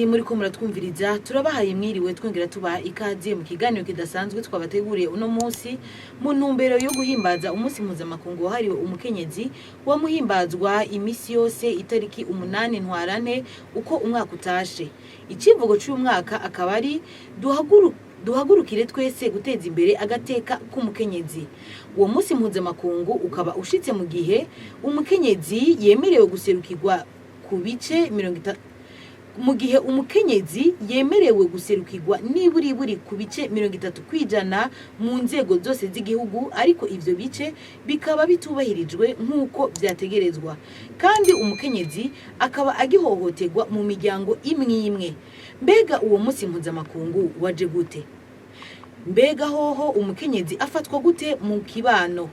bakunzi muri ko muratwumviriza turabahaye mwiriwe twongera tubaha ikaze mu kiganiro kidasanzwe twabateguriye uno munsi mu ntumbero yo guhimbaza umunsi mpuzamakungu wahariwe umukenyezi wa muhimbazwa imisi yose itariki 8 ntwarante uko umwaka utashe. Icivugo cy'umwaka akaba ari duhagurukire twese guteza imbere agateka k'umukenyezi. Uwo munsi mpuzamakungu ukaba ushitse mu gihe umukenyezi yemerewe guserukirwa ku bice 30 mu gihe umukenyezi yemerewe guserukirwa niburi ku bice 30% mu nzego zose z'igihugu, ariko ivyo bice bikaba bitubahirijwe nk'uko byategerezwa, kandi umukenyezi akaba agihohoterwa mu miryango imwe. Mbega uwo munsi mpuzamakungu waje gute? Mbega hoho umukenyezi afatwa gute mu kibano?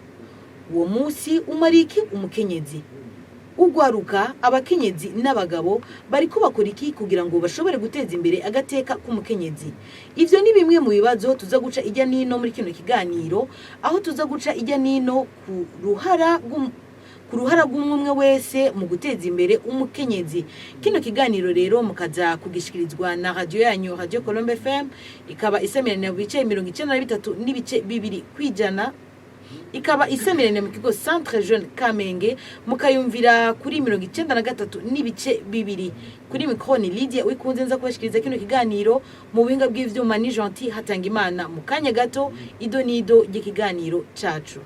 Uwo munsi umariki umukenyezi? Ugwaruka abakenyezi n'abagabo bariko bakora iki kugira ngo bashobore guteza imbere agateka k'umukenyezi? Ivyo ni bimwe mu bibazo tuza guca ijya nino muri kino kiganiro, aho tuza guca ijya nino ku ruhara rw'umwe wese mu guteza imbere umukenyezi. Kino kiganiro rero mukaza kugishikirizwa na radio yanyu Radio Colombe FM, ikaba isamirana mu bice 93 n'ibice 2 kwijana, ikaba isamirana mu kigo Centre Jeune Kamenge, mukayumvira kuri 93 n'ibice 2. Kuri micro ni Lydia wikunze nza kubashikiriza kino kiganiro, mu buhinga bw'ivyuma ni Gentil Hatangimana. Mu kanya gato idonido y'ikiganiro cacu.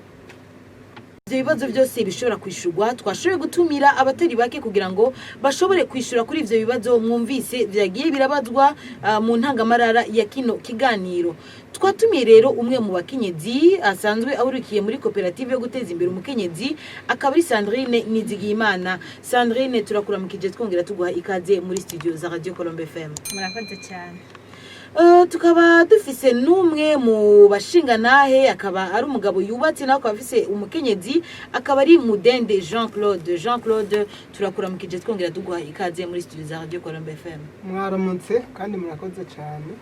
Ibibazo byose bishobora kwishurwa, twashoboye gutumira abatari bake kugira ngo bashobore kwishura kuri ivyo bibazo mwumvise vyagiye birabazwa mu ntangamarara ya kino kiganiro. Twatumiye rero umwe mu bakenyezi asanzwe awurukiye muri koperative yo guteza imbere umukenyezi, akaba ari Sandrine Nizigiyimana. Sandrine, turakuramukije twongera tuguha ikaze muri studio za Radio Colombe FM. Murakoze cyane. Tukaba dufise numwe mu bashinganahe, akaba ari umugabo yubatse nawe akaba afise umukenyezi, akaba ari Mudende Jean Claude. Turakuramukije twongera tuguha ikaze muri studio za Radio Colombe FM. Mwaramutse kandi murakoze cyane.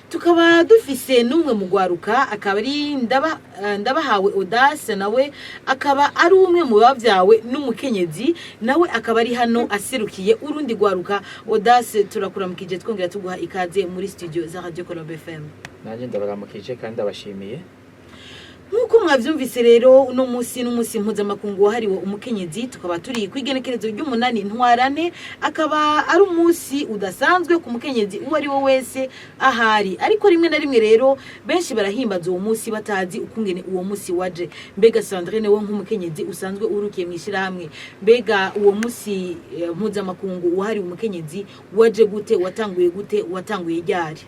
Tukaba dufise numwe mu gwaruka, akaba ari ndabahawe Audace, nawe akaba ari umwe mu bavyawe n'umukenyezi, nawe akaba ari hano aserukiye urundi gwaruka. Audace, turakuramukije twongera tuguha ikaze muri studio za Radio Colombe FM. Nanje ndabaramukije kandi ndabashimiye. Nkuko mwavyumvise rero uno munsi n'umunsi mpuzamakungu wahariwe umukenyezi, tukaba turi kwigenekerezo ry'umunani ntwarante, akaba ari umunsi udasanzwe ku mukenyezi uwo ari we wese ahari. Ariko rimwe na rimwe rero benshi barahimbaza uwo munsi batazi ukungene uwo munsi waje. Mbega Sandrine, wo nk'umukenyezi usanzwe urukiye mwishira hamwe, mbega uwo munsi mpuzamakungu wahariwe umukenyezi waje gute? Watanguye ryari?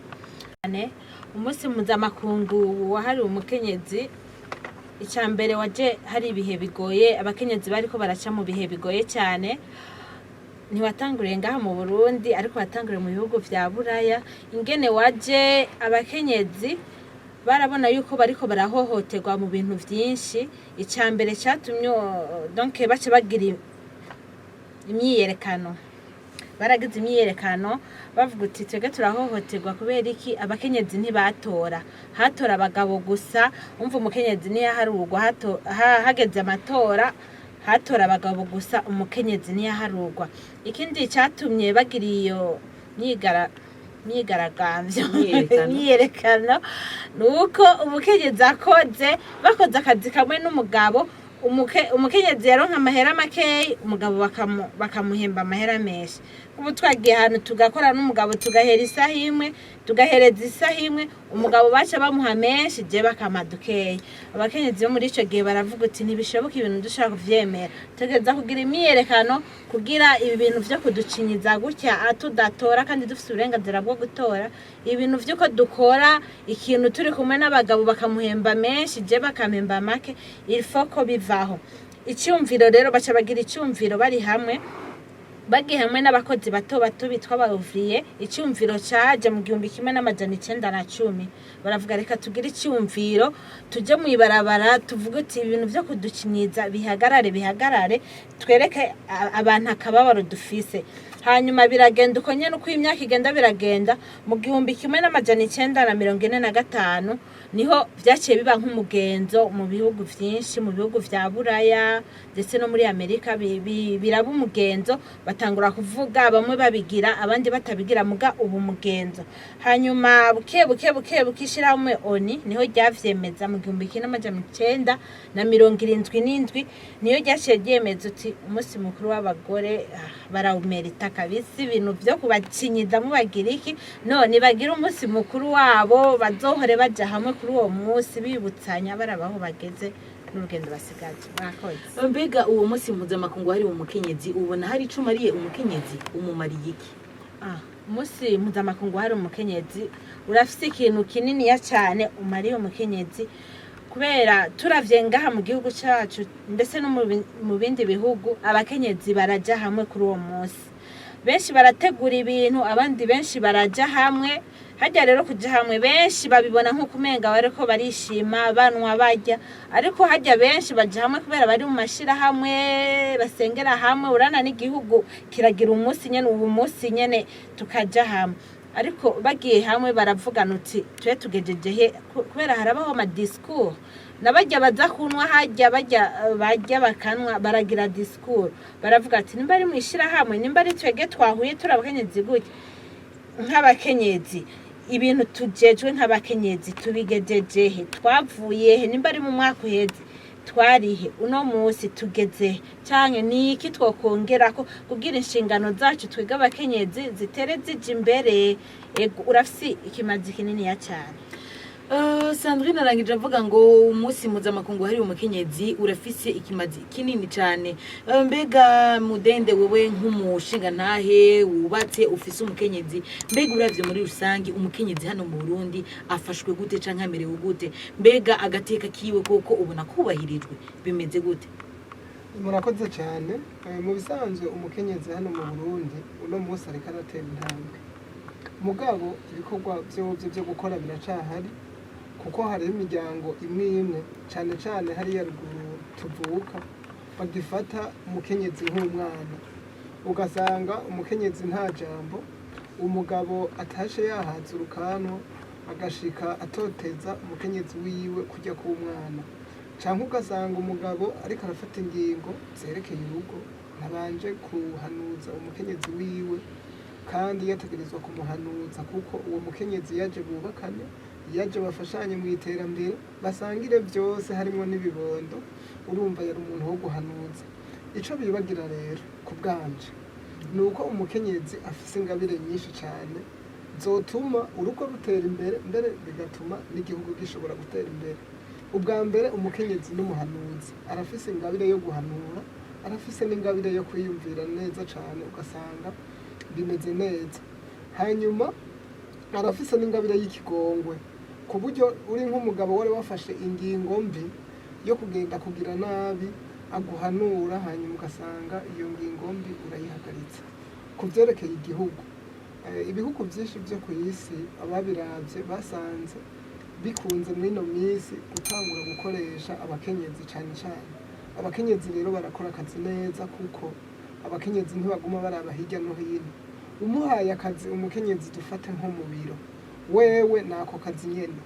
Umunsi mpuzamakungu wahariwe umukenyezi icyambere waje hari ibihe bigoye, abakenyezi bariko baraca mu bihe bigoye cyane. Ntiwatanguriye ngaha mu Burundi, ariko watanguriye mu bihugu vya Buraya. Ingene waje, abakenyezi barabona yuko bariko barahohoterwa mu bintu vyinshi. Icyambere cyatumye donc bace bagira imyiyerekano, baragize imyiyerekano bavuga uti twege turahohoterwa kubera iki abakenyezi ntibatora, hatora abagabo gusa. Umva umukenyezi ntiyaharurwa, hageze amatora hatora abagabo gusa, umukenyezi ntiyaharurwa. Ikindi cyatumye bagira iyo myiyerekano nuko umukenyezi bakoze akazi kamwe n'umugabo, umukenyezi yaronka amahera makeyi, umugabo bakamuhemba amahera menshi. Ubu twagiye ahantu tugakora n'umugabo tugahera isaha imwe, tugahereza isaha imwe, umugabo baca bamuha menshi, je bakamadukeyi. Abakenyezi bo muri ico gihe baravuga uti ntibishoboka ibintu dushaka kuvyemera, tugeza kugira imyiyerekano kugira ibi bintu vyo kuducinyiza gutya tudatora kandi dufite uburenganzira bwo gutora. Ibintu vyuko dukora ikintu turi kumwe n'abagabo bakamuhemba menshi, je bakampemba make, ilfoko bivaho. Icyumviro rero baca bagira icyumviro bari hamwe, bagiye hamwe n'abakozi bato bitwa abavriye. Icyumviro cyaje mu 1910 baravuga reka tugire icyumviro tuje mu ibarabara tuvuga uti ibintu byo kudukinyiza bihagarare, twereke abantu akababaro dufise. hanyuma biragenda uko nyene uko imyaka igenda biragenda mu 1945 niho vyaciye biba nk'umugenzo mu bihugu vyinshi mu bihugu vya Buraya ndetse no muri Amerika biraba umugenzo batangura kuvuga bamwe babigira abandi batabigira muga ubu mugenzo hanyuma buke ishirahamwe ONU niho ryavyemeza mu 1977 niyo ryaciye ryemeza uti umunsi mukuru w'abagore barawumerita kabisi ibintu vyo kubacinyiza mu bagiriki none bagira umunsi mukuru wabo bazohore baja hamwe kuri uwo munsi bibutsanya barabaho bageze n'urugendo basigaje mwakoze. Mbega uwo munsi mpuzamakungu hari umukenyezi ubona hari ico umariye umukenyezi umumariye iki? Umunsi mpuzamakungu hari umukenyezi urafise ikintu kininiya cyane umariye umukenyezi kubera turavye ngaha mu gihugu cacu ndetse no mu bindi bihugu abakenyezi baraja hamwe kuri uwo munsi benshi barategura ibintu abandi benshi baraja hamwe hajya rero kuja hamwe benshi babibona nko kumenga bariko barishima banwa bajya ariko hajya benshi baja hamwe kubera bari mu mashira hamwe basengera hamwe urana n'igihugu kiragira umunsi nyene ubu munsi nyene tukaja hamwe ariko bagiye hamwe baravugana uti twe tugejeje he kubera harabaho ama discours nabajya baza kunwa hajya bajya bakanwa baragira discours baravuga ati nimba ari mwishira hamwe nimba ari twege twahuye turabakenyezi gute nk'abakenyezi ibintu tujejwe nk'abakenyezi tubigejeje he twavuye he nimba ari mu mwaka uheze twarihe uno munsi tugeze canke niki twokongerako kugira inshingano zacu twiga abakenyezi zitere zije imbere urafisi ikimazi kinini ya cyane. Sandrine arangije avuga ngo umunsi mpuzamakungu hari umukenyezi urafise ikimazi kinini cyane. Mbega Mudende wewe nk'umushinga ntahe wubatse ufise umukenyezi mbega uravye muri rusangi umukenyezi hano mu Burundi afashwe gute canke amerewe gute mbega agateka kiwe koko ubona kubahirijwe bimeze gute? Murakoze cyane mu bisanzwe umukenyezi hano mu Burundi uno munsi ariko aratera intambwe mugabo ibikorwa byo gukora biracahari kuko hari imiryango imwe cyane cyane hariya ruguru tuvuka bagifata umukenyezi nk'umwana ugasanga umukenyezi nta jambo umugabo atashe yahaza urukano agashika atoteza umukenyezi wiwe kujya ku mwana cyangwa ugasanga umugabo ariko arafata ingingo zerekeye urugo ntabanje kuhanuza umukenyezi wiwe kandi yategerezwa kumuhanuza kuko uwo mukenyezi yaje bubakane yaje bafashanye mu iterambere basangire byose harimo n'ibibondo urumva yari umuntu wo guhanuza ico bibagira rero ku bwanje nuko umukenyezi afise ingabire nyinshi cyane zotuma urugo rutera imbere mbere bigatuma n'igihugu gishobora gutera imbere. Ubwa mbere umukenyezi n'umuhanuzi arafise ingabire yo guhanura arafise n'ingabire yo kwiyumvira neza cyane ugasanga bimeze neza hanyuma arafise n'ingabire y'ikigongwe ku buryo uri nk'umugabo wari wafashe ingingo mbi yo kugenda kugira nabi aguhanura hanyuma ugasanga iyo ngingo mbi urayihagaritse. Ku byerekeye igihugu ibihugu byinshi byo ku isi ababiravye basanze bikunze muri no minsi gutangura gukoresha abakenyezi cyane cyane abakenyezi rero barakora akazi neza kuko abakenyezi ntibaguma baraba hirya no hino umuhaye akazi umukenyezi dufate nko mu biro wewe nako kazi nyene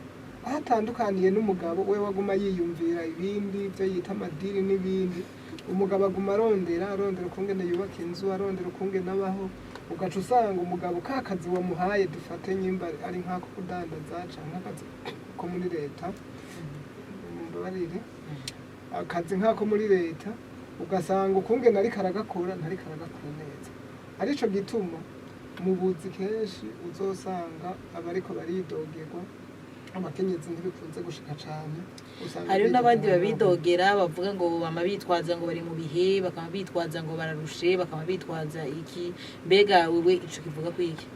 ahatandukaniye n'umugabo wewe aguma yiyumvira ibindi byo yita amadiri n'ibindi umugabo aguma arondera ukungene yubaka inzu arondera ukungene abaho ugaca usanga umugabo ka kazi wamuhaye dufate nyimba ari nkako kudandaza canke akazi ko muri leta mbabarire akazi nkako muri leta ugasanga ukungene ariko aragakora ntariko aragakora neza arico gituma mu buzi kenshi uzosanga abariko baridogerwa abakenyezi ntibikunze gushika cyane hariyo n'abandi babidogera bavuga ngo bama bitwaza ngo bari mu bihe bakaba bitwaza ngo bararushe bakaba bitwaza iki mbega wewe ico kivuga ko iki?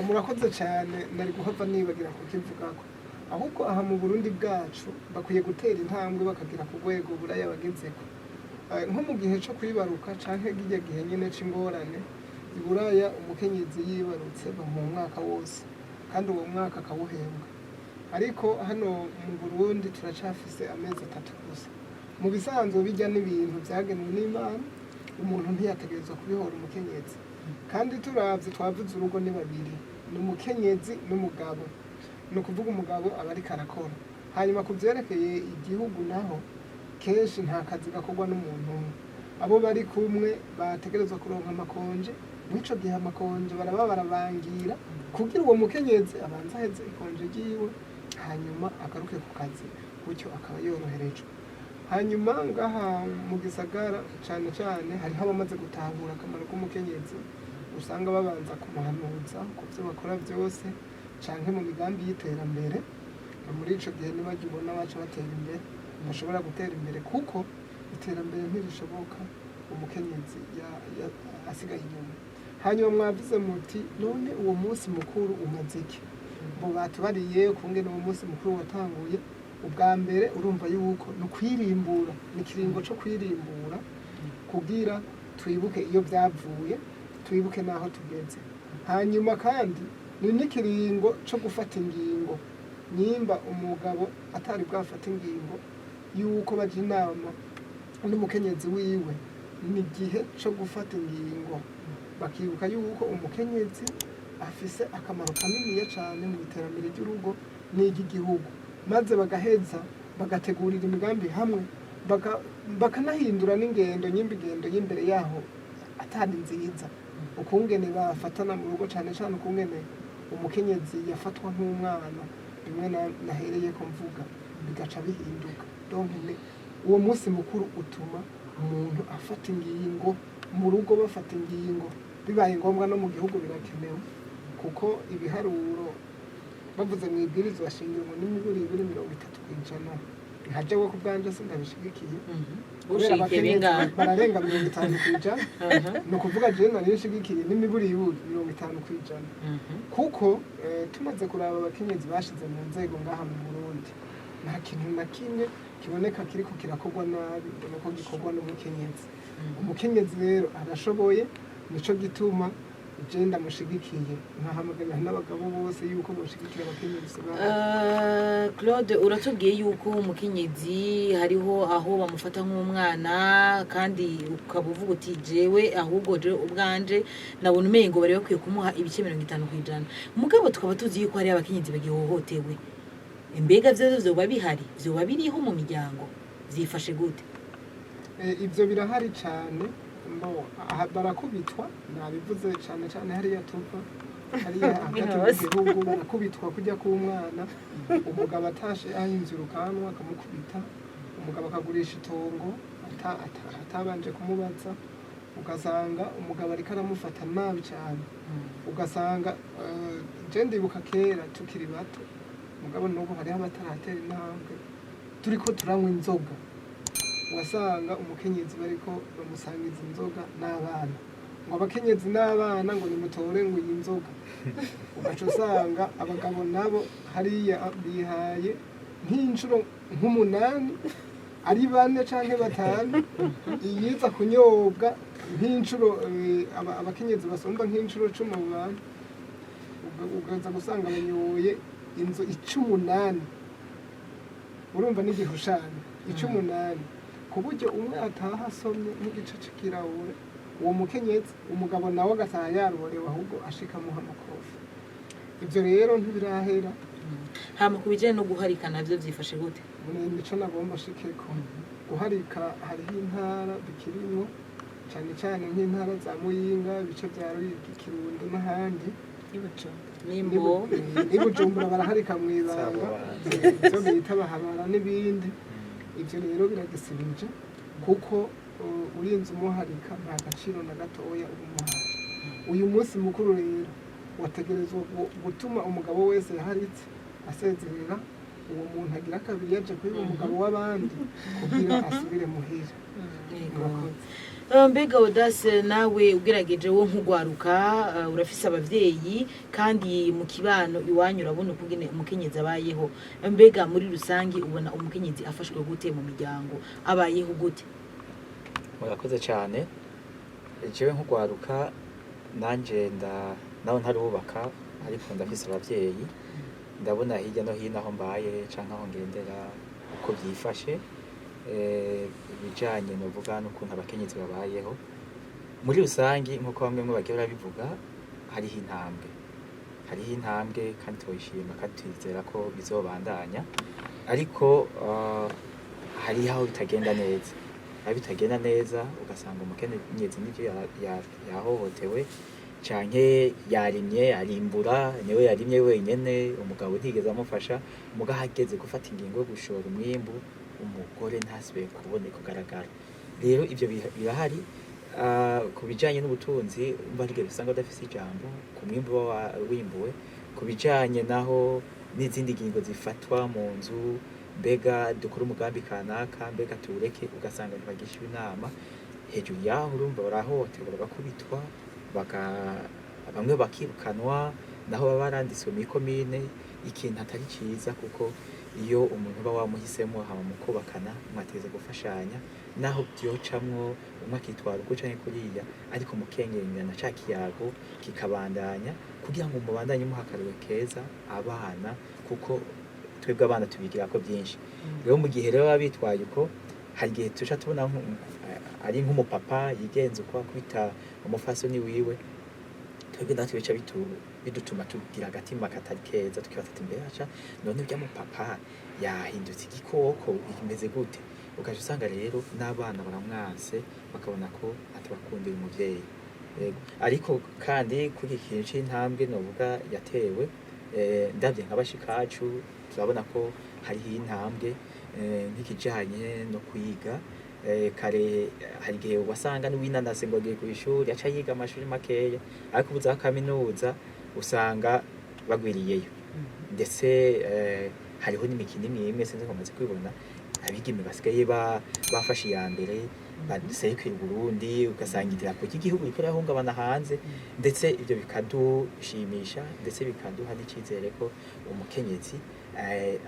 Murakoze cyane nari guhava nibagira kukivugako ahubwo aha mu Burundi bwacu bakwiye gutera intambwe bakagira ku rwego buraya bagezeko nko mu gihe cyo kwibaruka canke gihe nyene c'ingorane iburaya umukenyezi yibarutse mu mwaka wose kandi uwo mwaka akawuhembwa ariko hano mu Burundi turacafise amezi 3 gusa mu bisanzwe bijya n'ibintu byagenwe n'Imana umuntu ntiyategerezwa kubihora umukenyezi kandi turavye twavuze urugo ni babiri, ni umukenyezi n'umugabo. Ni ukuvuga umugabo aba ariko arakora. Hanyuma ku vyerekeye igihugu naho kenshi nta kazi gakorwa n'umuntu umwe. Abo bari kumwe bategerezwa kuronka amakonje, mw'ico gihe amakonje baraba barabangira kugira uwo mukenyezi abanze aheze ikonje ryiwe hanyuma agaruke ku kazi, gutyo akaba yoroherejwe. Hanyuma ngaha mu gisagara cane cane hariho abamaze gutahura akamaro k'umukenyezi, usanga babanza kumuhanuza ku vyo bakora vyose canke mu migambi y'iterambere. Muri ico gihe nibagibona baca batera imbere, bashobora gutera imbere kuko iterambere ntirishoboka umukenyezi asigaye inyuma. Hanyuma mwavuze muti none uwo munsi mukuru umaze iki? Bo batubariye ukungene uwo munsi mukuru watanguye. Ubwa mbere urumva yuko ni ukwirimbura, ni ikiringo co kwirimbura kugira twibuke iyo vyavuye, twibuke naho tugeze. Hanyuma kandi ni n'ikiringo co gufata ingingo. Nimba umugabo atari bwafata ingingo yuko baje inama n'umukenyezi wiwe, ni igihe co gufata ingingo, bakibuka yuko umukenyezi afise akamaro kaniniya cane mu iterambere ry'urugo n'iry'igihugu, maze bagaheza bagategurira imigambi hamwe, bakanahindura n'ingendo ingendo y'imbere yaho atari nziza, ukungene bafatana mu rugo cane cane ukungene umukenyezi yafatwa nk'umwana, bimwe nahereye ko mvuga bigaca bihinduka. Donc uwo munsi mukuru utuma umuntu afata ingingo mu rugo, bafata ingingo, bibaye ngombwa no mu gihugu birakenewe, kuko ibiharuro bavuze mu ibwirizwa shingiro ngo n'imiburi 30%, nka jewe ku bwanje sindabishigikiye. Kubera abakenyezi bararenga 50%, ni ukuvuga jewe nari nshigikiye n'imiburi 50%, kuko tumaze kuraba abakenyezi bashize mu nzego ngaha mu Burundi, nta kintu na kimwe kiboneka kiriko kirakorwa nabi, nuko gikorwa n'umukenyezi. Umukenyezi rero arashoboye, nico gituma je ndamushigikiye, nkahamagara n'abagabo bose yuko boshigikira abakenyezi. Claude, uratubwiye yuko umukenyezi hariho aho bamufata nk'umwana, kandi ukaba uvuga uti jewe ahubwo je ubwanje nabona umengo bari bakwiye kumuha ibice 50%. Mugabo tukaba tuzi yuko hari abakenyezi bagihohotewe. Mbega vyo vyoba bihari, vyoba biriho mu miryango, vyifashe gute? Ivyo birahari cane. Barakubitwa, nabivuze cane cane hariya tuva, hariya hagati mu gihugu barakubitwa kujya k'umwana. Umugabo atashe ahinze urukanwa akamukubita, umugabo akagurisha itongo atabanje kumubaza, ugasanga umugabo ariko aramufata nabi cyane. Ugasanga je ndibuka kera tukiri bato, umugabo n'ubu hariho abataratera intambwe, turiko turanywa inzoga, ugasanga umukenyezi bariko bamusangiza inzoga n'abana, ngo abakenyezi n'abana ngo nimutore ngo iyi nzoga. Ugaca usanga abagabo nabo hariya bihaye nk'inshuro nk'umunani, ari 4 canke 5, iyiza kunyobwa nk'inshuro abakenyezi basomba nk'inshuro 10 mu bantu, ugaza gusanga banyoye inzo 18. Urumva n'igihushana 18, ku buryo umwe ataha asomye nk'igice c'ikirahure, uwo mukenyezi umugabo nawe agataha yarorewe ahubwo ashika muha amakofi. Ivyo rero ntibirahera. Hama kubijanye no guharika navyo vyifashe gute? Nico nagomba shikeko. Guharika hariho intara bikirimwo, cane cane nk'intara za Muyinga, ibice vya Ruyigi, Kirundo n'ahandi. Nimbo Bujumbura baraharika mw'ibanga, ivyo bita bahabara n'ibindi. Ivyo rero biragisibije, kuko urinze umuharika nta gaciro na gatoya umuhaye. Uyu munsi mukuru rero wategerezwa gutuma umugabo wese yaharitse asezerera uwo muntu agira kabiri yaje kwiba umugabo w'abandi kugira asubire muhira. Mbega Audace, nawe ugerageje wo nkugwaruka, urafise abavyeyi kandi mu kibano iwanyu urabona ukugene umukenyezi abayeho. Mbega muri rusangi ubona umukenyezi afashwe gute mu miryango, abayeho gute? Murakoze cyane. Jewe nkugwaruka nanje naho ntarubaka, ariko ndafise abavyeyi, ndabona hirya no hino aho mbaye canke aho ngendera uko vyifashe, bijanye no vuga n'ukuntu abakenyezi babayeho. muri rusangi nk'uko bamwe mu bagiye barabivuga hariho intambwe kandi tuyishima kandi twizera ko bizobandanya ariko hari aho bitagenda neza ugasanga umukenyezi n'ivyo yahohotewe canke yarimye arimbura niwe yarimye wenyene umugabo ntigeze amufasha umugabo hageze gufata ingingo yo gushora umwimbu umugore ntasibe kuboneka kugaragara rero ivyo birahari ku bijanye n'ubutunzi mbarige usanga badafise ijambo ku mwimbu wimbuwe ku bijanye naho n'izindi ngingo zifatwa mu nzu mbega dukora umugambi kanaka mbega tureke ugasanga ntibagishwa inama hejuru yaho urumva barahohoterwa bagakubitwa bamwe bakirukanwa naho baba baranditswe muri komine ikintu atari ciza kuko iyo umuntu uba wamuhisemo hama mu kubakana mwateze gufashanya naho byocamwo umwe akitwara uko canke kuriya ariko mukengerana ca kiyago kikabandanya kugira ngo mubandanye muhakariwe keza abana kuko twebwe abana tubigira ko byinshi rero mu gihe rero abitwaye uko hari igihe tuca tubona ari nk'umupapa yigenza uko kwita umufasoni wiwe twebwe natwe bica bidutuma tugira agatima katari keza tukibaza ati mbere aca none bya mupapa yahindutse igikoko bimeze gute ugaje usanga rero n'abana baramwanse bakabona ko atibakundira umuvyeyi ariko kandi kuri ikintu c'intambwe novuga yatewe ndavye nk'abashikacu turabona ko hariho intambwe nk'ikijanye no kwiga kare hari igihe wasanga n'uwinanase ngo agiye ku ishuri aca yiga amashuri makeya ariko ubu za kaminuza usanga bagwiriyeyo ndetse hariho n'imikino imwe sinzi ko mumaze kwibona abigeme basigaye bafashe iya mbere baserukira Burundi ugasanga idarapo ry'igihugu riko rirahungabana hanze ndetse ibyo bikadushimisha ndetse bikaduha n'icizere ko umukenyezi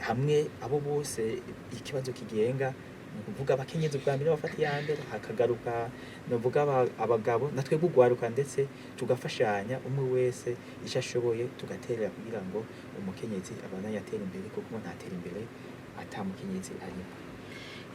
hamwe abo bose ikibazo kigenga nukuvuga abakenyezi bwa mbere bafata iya mbere hakagaruka nuvuga abagabo natwe gugwaruka ndetse tugafashanya umwe wese icyo ashoboye tugaterera kugira ngo umukenyezi abandanye atera imbere kuko ntatera imbere atamukenyezi arimo.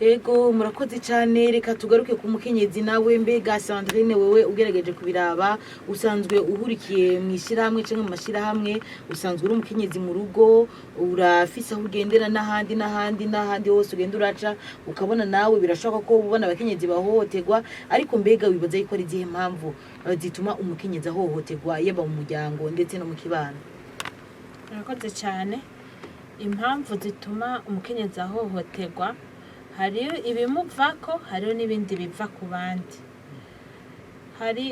Ego murakoze cyane reka tugaruke ku mukenyezi nawe mbega Sandrine wewe ugerageje kubiraba usanzwe uhurikiye mu ishyirahamwe cyangwa mu mashyirahamwe usanzwe uri umukenyezi mu rugo urafise aho ugendera n'ahandi hose ugenda uraca ukabona nawe birashoboka ko ubona abakenyezi bahohoterwa ariko mbega wibaza yuko ari izihe mpamvu zituma umukenyezi ahohoterwa yaba mu muryango ndetse no mu kibano? Murakoze cyane. Impamvu zituma umukenyezi ahohoterwa hari ibimuvako hariho n'ibindi biva ku bandi.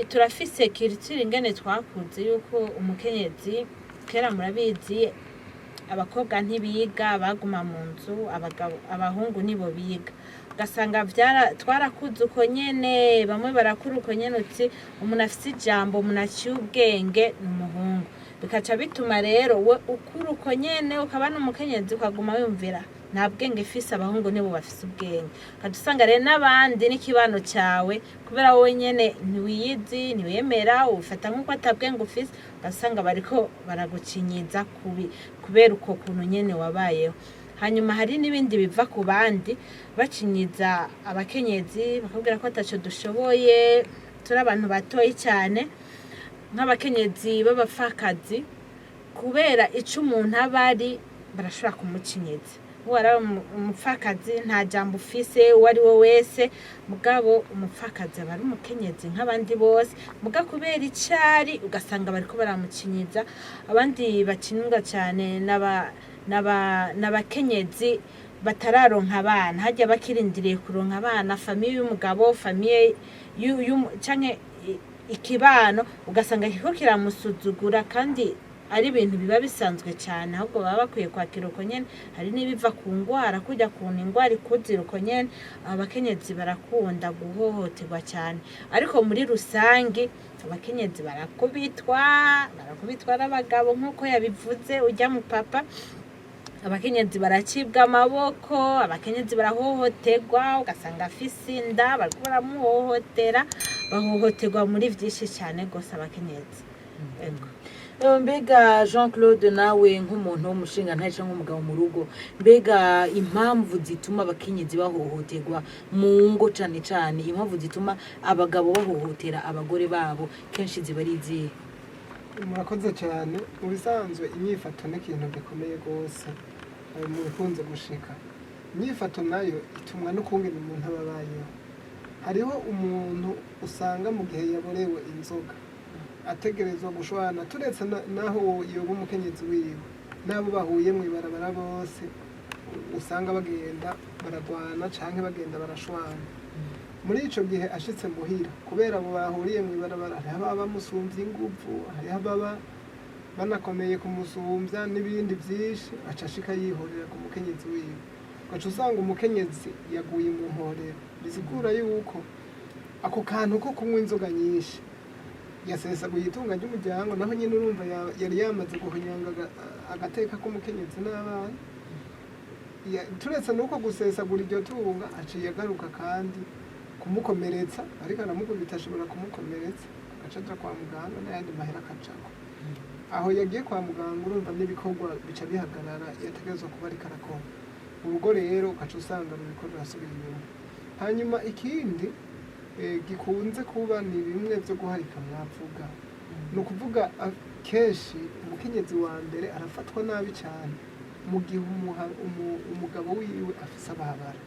Turafise culture ingene twakuze yuko umukenyezi kera murabizi abakobwa ntibiga baguma mu nzu abahungu nibo biga ugasanga twarakuze uko nyene bamwe barakura uko nyene uti umuntu afise ijambo umuntu aciye ubwenge n'umuhungu bikaca bituma rero we ukura uko nyene ukaba n'umukenyezi ukaguma wumvira nta bwenge fise abahungu nibo bafise ubwenge kadusanga rero n'abandi n'ikibano cyawe kubera wowe nyene ntiwiyizi ntiwemera ufata nk'uko atabwenge ufise ugasanga bariko baragucinyiza kubera uko kuntu nyene wabayeho. Hanyuma hari n'ibindi biva ku bandi bacinyiza abakenyezi bakabwira ko ataco dushoboye turi abantu batoyi cyane nk'abakenyezi b'abapfakazi kubera ico umuntu abari barashobora kumucinyiza wara umupfakazi nta jambo ufise uwo ari we wese mugabo umupfakazi aba ari umukenyezi nk'abandi bose muga kubera icari ugasanga bariko baramucinyiza. Abandi bacinwa cyane n'abakenyezi batararonka abana hajya bakirindiriye kuronka abana famiye y'umugabo famiye canke ikibano ugasanga kiko kiramusuzugura kandi ari ibintu biba bisanzwe cyane ahubwo baba bakwiye kwakira uko nyene. Hari n'ibiva ku ngwara kujya kuntu ingwara ikuzira uko nyene abakenyezi barakunda guhohoterwa cyane ariko muri rusangi abakenyezi barakubitwa n'abagabo nk'uko yabivuze ujya mu papa abakenyezi baracibwa amaboko abakenyezi barahohoterwa ugasanga afise inda bariko baramuhohotera bahohoterwa muri vyinshi cyane gose abakenyezi. mbega Jean Claude nawe nk'umuntu w'umushinga ntahe cyangwa umugabo mu rugo mbega impamvu zituma abakenyezi bahohoterwa mu ngo cane cane impamvu zituma abagabo bahohotera abagore babo kenshi ziba ari izihe? murakoze cyane mu bisanzwe imyifato ni ikintu gikomeye rwose mu bikunze gushika. Imyifato nayo itumwa no kungena umuntu aba abayeho. Hariho umuntu usanga mu gihe yaborewe inzoga ategerezwa gushwana turetse naho yoba umukenyezi wiwe n'abo bahuye mu ibarabara bose usanga bagenda baragwana canke bagenda barashwana. Muri ico gihe ashitse muhira kubera abo bahuriye mu ibarabara hariho ababa bamusumvya inguvu, hariho ababa banakomeye kumusumvya n'ibindi vyinshi, aca ashika yihorera ku mukenyezi wiwe. Ugaca usanga umukenyezi yaguye mu mporero, bisigura yuko ako kantu ko kunywa inzoga nyinshi yasesaguye itunga ry'umuryango, naho nyine urumva yari yamaze guhonyanga agateka k'umukenyezi n'abana. Turetse nuko gusesagura iryo tunga aciye agaruka kandi kumukomeretsa, ariko aramukubita ashobora kumukomeretsa agaca aja kwa muganga n'ayandi mahera akacako. Aho yagiye kwa muganga urumva n'ibikorwa bica bihagarara yategerezwa kuba ariko arakora. Urugo rero ugaca usanga ruriko rurasubira inyuma. Hanyuma ikindi gikunze kuba ni bimwe vyo guharika mwavuga. Ni ukuvuga kenshi umukenyezi wa mbere arafatwa nabi cyane mu gihe umugabo wiwe afise abahabara.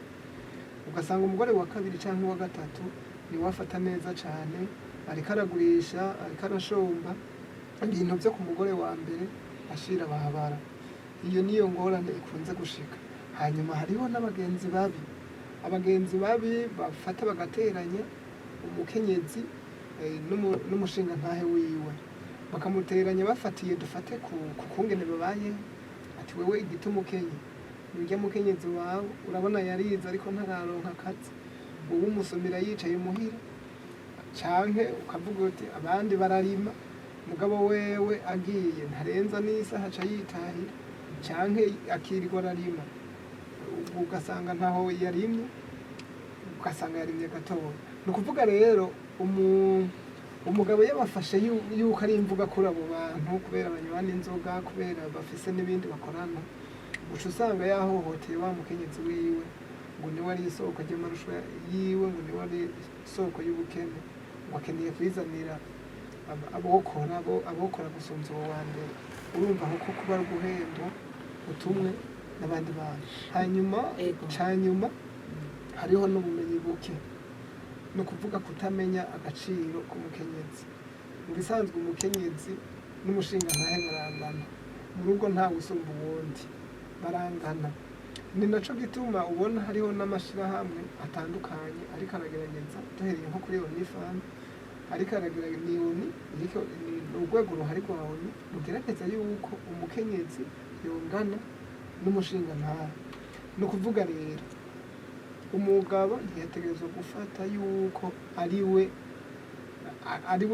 Ugasanga umugore wa kabiri cyangwa wa gatatu niwe afata neza cyane, ariko aragurisha, ariko arashomba ibintu vyo ku mugore wa mbere ashira abahabara. Iyo niyo ngorane ikunze gushika. Hanyuma hariho n'abagenzi babi. Abagenzi babi bafata bagateranya umukenyezi n'umushinga ntahe wiwe, bakamuteranya bafatiye dufate ku kungene babaye, ati wewe igituma ukenye urya mukenyezi wawe urabona yarize ariko ntararonka akazi, wowe umusumira yicaye muhira, canke ukavuga uti abandi bararima mugabo wewe agiye ntarenza n'isaha aca yitahira, canke akirirwa ararima ugasanga ntaho yarimye, ugasanga yarimye gatoya. Ni ukuvuga rero umugabo yabafashe yuko ari imvuga kuri abo bantu kubera banywana inzoga, kubera bafise n'ibindi bakorana, uca usanga yahohoteye wa mukenyezi wiwe ngo niwe ari isoko ry'amarusho yiwe, ngo niwe ari isoko y'ubukene, ngo akeneye kwizanira abokora gusumvya uwo wa mbere. Urumva ko kuba ari uguhendwa utumwe n'abandi bantu. Hanyuma canyuma hariho n'ubumenyi buke, ni ukuvuga kutamenya agaciro k'umukenyezi. Mu bisanzwe umukenyezi n'umushinga ntahe barangana, mu rugo ntawe usumba uwundi, barangana. Ni naco gituma ubona hariho n'amashirahamwe atandukanye ariko aragerageza, duhereye nko kuri Onifam, ariko aragerageza ni urwego ruhari rwa ONU rugerageza yuko umukenyezi yongana n'umushinga ntahe. Ni ukuvuga rero umugabo ntiyategerezwa gufata yuko ariwe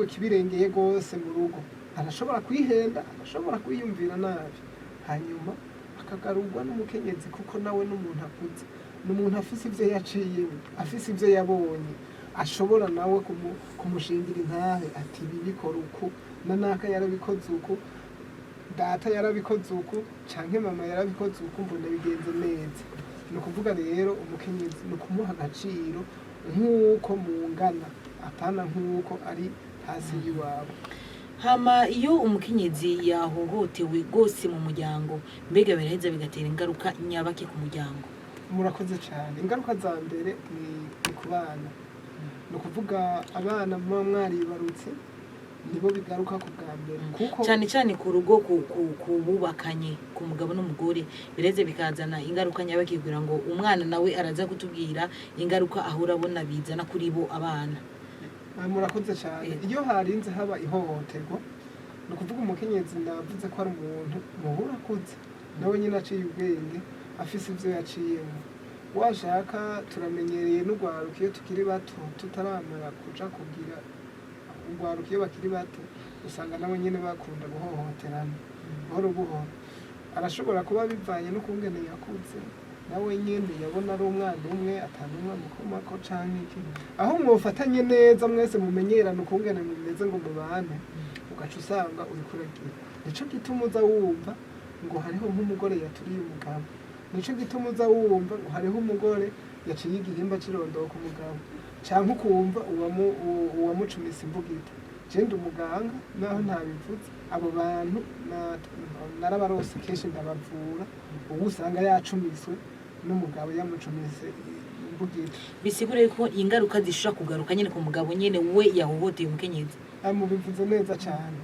kibirengeye rwose mu rugo. Arashobora kwihenda, arashobora kwiyumvira nabi, hanyuma akagarurwa n'umukenyezi kuko nawe n'umuntu akuze, n'umuntu afise ivyo yaciyemo, afise ivyo yabonye, ashobora nawe kumushingira intahe ati ibi bikora uku, nanaka yarabikoze uku, data yarabikoze uku, canke mama yarabikoze uku, mbona bigenze neza. Ni ukuvuga rero umukenyezi ni ukumuha agaciro nk'uko mungana, apana nk'uko ari hasi y'iwabo. Hama iyo umukenyezi yahohotewe rwose mu muryango mbega biraheza bigatera ingaruka nyabaki ku muryango? Murakoze cyane. Ingaruka za mbere ni ku bana. Ni ukuvuga abana muba mwaribarutse nibo bigaruka ku bwa mbere, kuko cyane cyane ku rugo kububakanye ku mugabo n'umugore bireze bikazana ingaruka nyabaki kugira ngo umwana nawe araza kutubwira ingaruka ahura abona bizana kuri bo abana. Murakoze cyane. Iyo harinze haba ihohoterwa, ni ukuvuga umukenyezi ndavuze ko ari umuntu muhura akuze, nawe nyine aciye ubwenge, afise ivyo yaciyemo. Washaka turamenyereye n'urwaruka iyo tukiri bato tutaramara kuja kugira urwaruka iyo bakiri bato usanga nabo nyine bakunda guhohoterana buhoro buhoro. Arashobora kuba bivanye no kungene yakuze, nawe nyine yabona ari umwana umwe atanumwe mukomako canke iki, aho mwofatanye neza mwese mumenyerana ukungene mumeze ngo mubane, ugaca usanga uriko uragira nico gituma uza wumva ngo hariho nk'umugore yaturiye umugabo, nico gituma uza wumva ngo hariho umugore yaciye igihimba cirondoka umugabo, canke ukumva uwamucumise imbugita. Je ndi umuganga naho ntabivuze, abo bantu narabarose kenshi ndabavura, ubu usanga yacumiswe n'umugabo yamucumise imbugita. bisigura yuko ingaruka zishobora kugaruka nyene ku mugabo nyene we yahohoteye umukenyezi. Mubivuze neza cyane.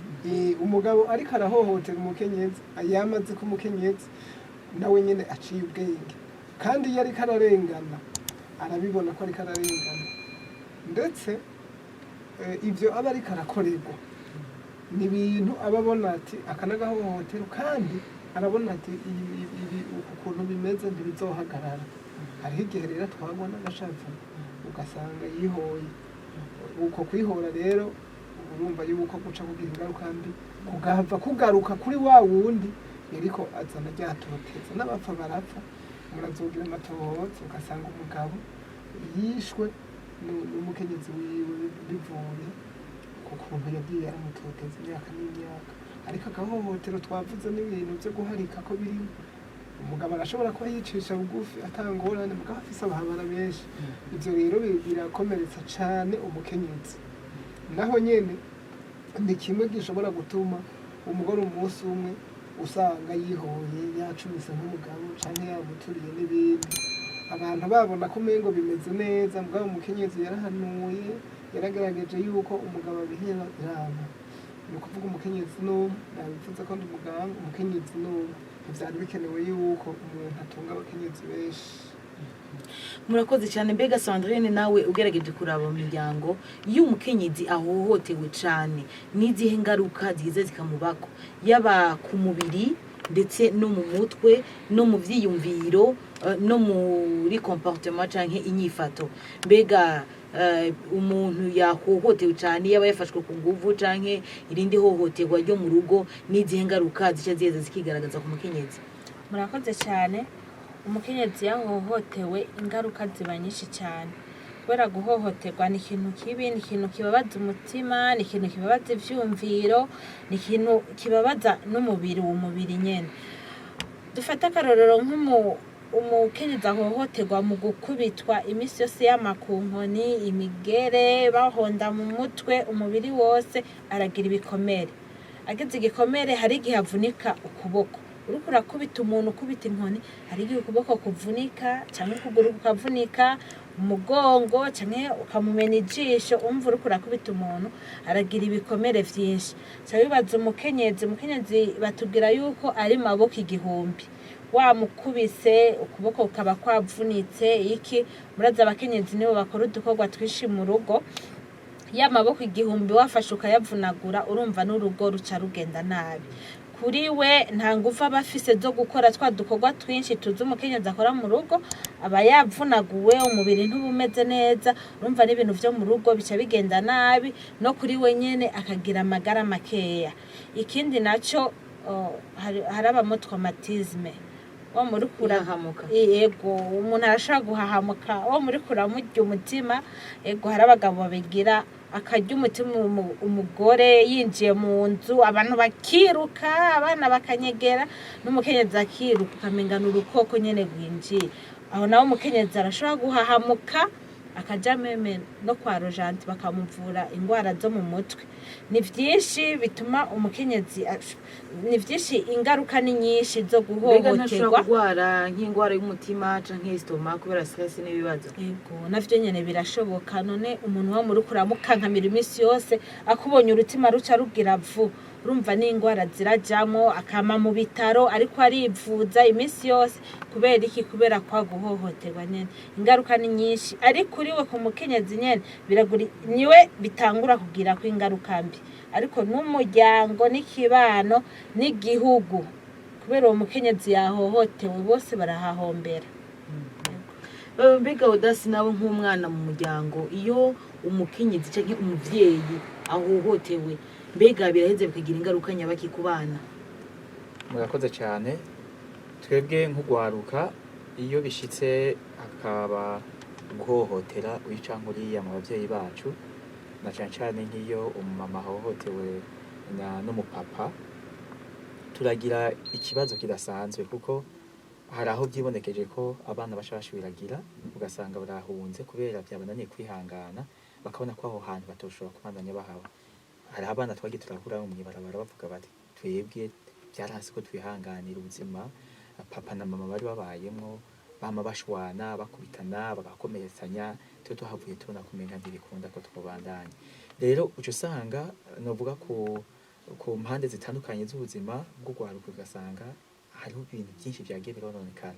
Umugabo ariko arahohotera umukenyezi, yamaze ko umukenyezi nawe nyene aciye ubwenge, kandi iyo ariko ararengana arabibona ko ariko ararengana, ndetse ivyo aba ariko arakorerwa ni ibintu aba abona ati akanagahohotero, kandi arabona ati ukuntu bimeze ntibizohagarara. Hariho igihe rero twagwa n'agashavu ugasanga yihoye. Uko kwihora rero urumva yuko guca kugira ingaruka mbi, kugahava kugaruka kuri wa wundi yariko azana ryatoteza, n'abapfa barapfa. Murazogira amatohoza ugasanga umugabo yishwe n'umukenyezi wiwe bivuye ku kuntu yagiye aramutoteza imyaka n'imyaka. Ariko agahohotero twavuze n'ibintu vyo guharika ko birimo, umugabo arashobora kuba yicisha bugufi atangorane, mugabo afise abahabara benshi. Ivyo rero birakomeretsa cane umukenyezi. Naho nyene ni kimwe gishobora gutuma umugore umunsi umwe usanga yihoye yacumise nk'umugabo canke yamuturiye n'ibindi, abantu babona ko umengo bimeze neza, mugabo umukenyezi yarahanuye, yaragerageje yuko umugabo abihera irama. Ni ukuvuga umukenyezi n'umwe, nabivuze ko ndi umuganga, umukenyezi n'umwe. Ntivyari bikenewe yuko umuntu atunga abakenyezi benshi. Murakoze cyane. Mbega Sandrine, nawe ugerageje kuraba mu miryango iyo umukenyezi ahohotewe cane n'izihe ngaruka ziza zikamubako, yaba ku mubiri ndetse no mu mutwe no mu vyiyumviro no muri comportement canke inyifato? Mbega umuntu yahohotewe cane yaba yafashwe ku nguvu canke irindi hohoterwa ryo mu rugo, n'izihe ngaruka zica ziza zikigaragaza ku mukenyezi? Murakoze cyane. Umukenyezi yahohotewe ingaruka ziba nyinshi cyane, kubera guhohoterwa ni ikintu kibi, ni ikintu kibabaza umutima, ni ikintu kibabaza ivyumviro, ni ikintu kibabaza n'umubiri, umubiri nyene. Dufata akarorero umukenyezi ahohoterwa mu gukubitwa imisi yose y'amakunkoni, imigere, bahonda mu mutwe, umubiri wose aragira ibikomere. Agize igikomere hari igihe avunika ukuboko. Uriko urakubita umuntu, ukubita inkoni, hari igihe ukuboko kuvunika canke ukuguru kukavunika, umugongo canke ukamumena ijisho. Umva uriko urakubita umuntu aragira ibikomere vyinshi. Bibaza umukenyezi batubwira yuko ari maboko igihumbi. Wamukubise ukuboko kukaba kwavunitse iki. Muraza abakenyezi nibo bakora udukorwa twishi mu rugo, ya maboko igihumbi wafashe ukayavunagura, urumva n'urugo ruca rugenda nabi. Kuri we nta ngufu aba afise zo gukora twa dukorwa twinshi tuzi umukenyezi akora mu rugo, aba yavunaguwe, umubiri ntubumeze neza, urumva n'ibintu vyo mu rugo bica bigenda nabi, no kuri we nyene akagira amagara makeya. Ikindi naco hari abamo traumatisme, wo muri kurahamuka. Yego, umuntu arashaka guhahamuka, wo muri kuramurya umutima. Yego, hari abagabo babigira akarya umutima umugore yinjiye mu nzu, abantu bakiruka, abana bakanyegera, n'umukenyezi akiruka ukamengana urukoko nyene rwinjiye aho. Nawe umukenyezi arashobora guhahamuka akaja meme no kwa rojanti bakamuvura ingwara zo mu mutwe. Ni vyinshi bituma umukenyezi, ni vyinshi, ingaruka ni nyinshi zo Mbega ntashobora guhohoterwa. kugwara nk'ingwara y'umutima canke isitoma kubera stress n'ibibazo? Yego, navyo nyene birashoboka. None umuntu wo muri kuramukankamira imisi yose, akubonye urutima ruca rugira vu, urumva n'ingwara zirajamo, akama mu bitaro ariko arivuza imisi yose. Kubera iki? Kubera kwa guhohoterwa nyene. Ingaruka ni nyinshi, ariko uriwe ku mukenyezi nyene niwe bitangura kugira ko ingaruka mbi, ariko n'umuryango n'ikibano n'igihugu, kubera uwo mukenyezi yahohotewe bose barahahombera. Mbega Odasi, nawe nk'umwana mu muryango, iyo umukenyezi canke umuvyeyi ahohotewe, mbega biraheze bikagira ingaruka nyabaki ku bana? Murakoze cyane. Twebwe nk'ugwaruka, iyo bishitse akaba guhohotera wica nkuriya mu bavyeyi bacu, na cane cane nk'iyo umumama ahohotewe n'umupapa, turagira ikibazo kidasanzwe kuko hari aho byibonekeje ko abana baca bashwiragira ugasanga barahunze kubera byabananiye kwihangana bakabona ko aho hantu batoshobora kubandanya bahaba. Hari abana twagiye turahura mu ibarabara bavuga bati twebwe byaranse ko twihanganira ubuzima papa na mama bari babayemwo, bama bashwana bakubitana bagakomeretsanya, twe tuhavuye tubona kumenya ntibikunda ko twobandanya. Rero uca usanga novuga ku mpande zitandukanye z'ubuzima bwo guharuka ugasanga hariho ibintu byinshi byagiye birononekara.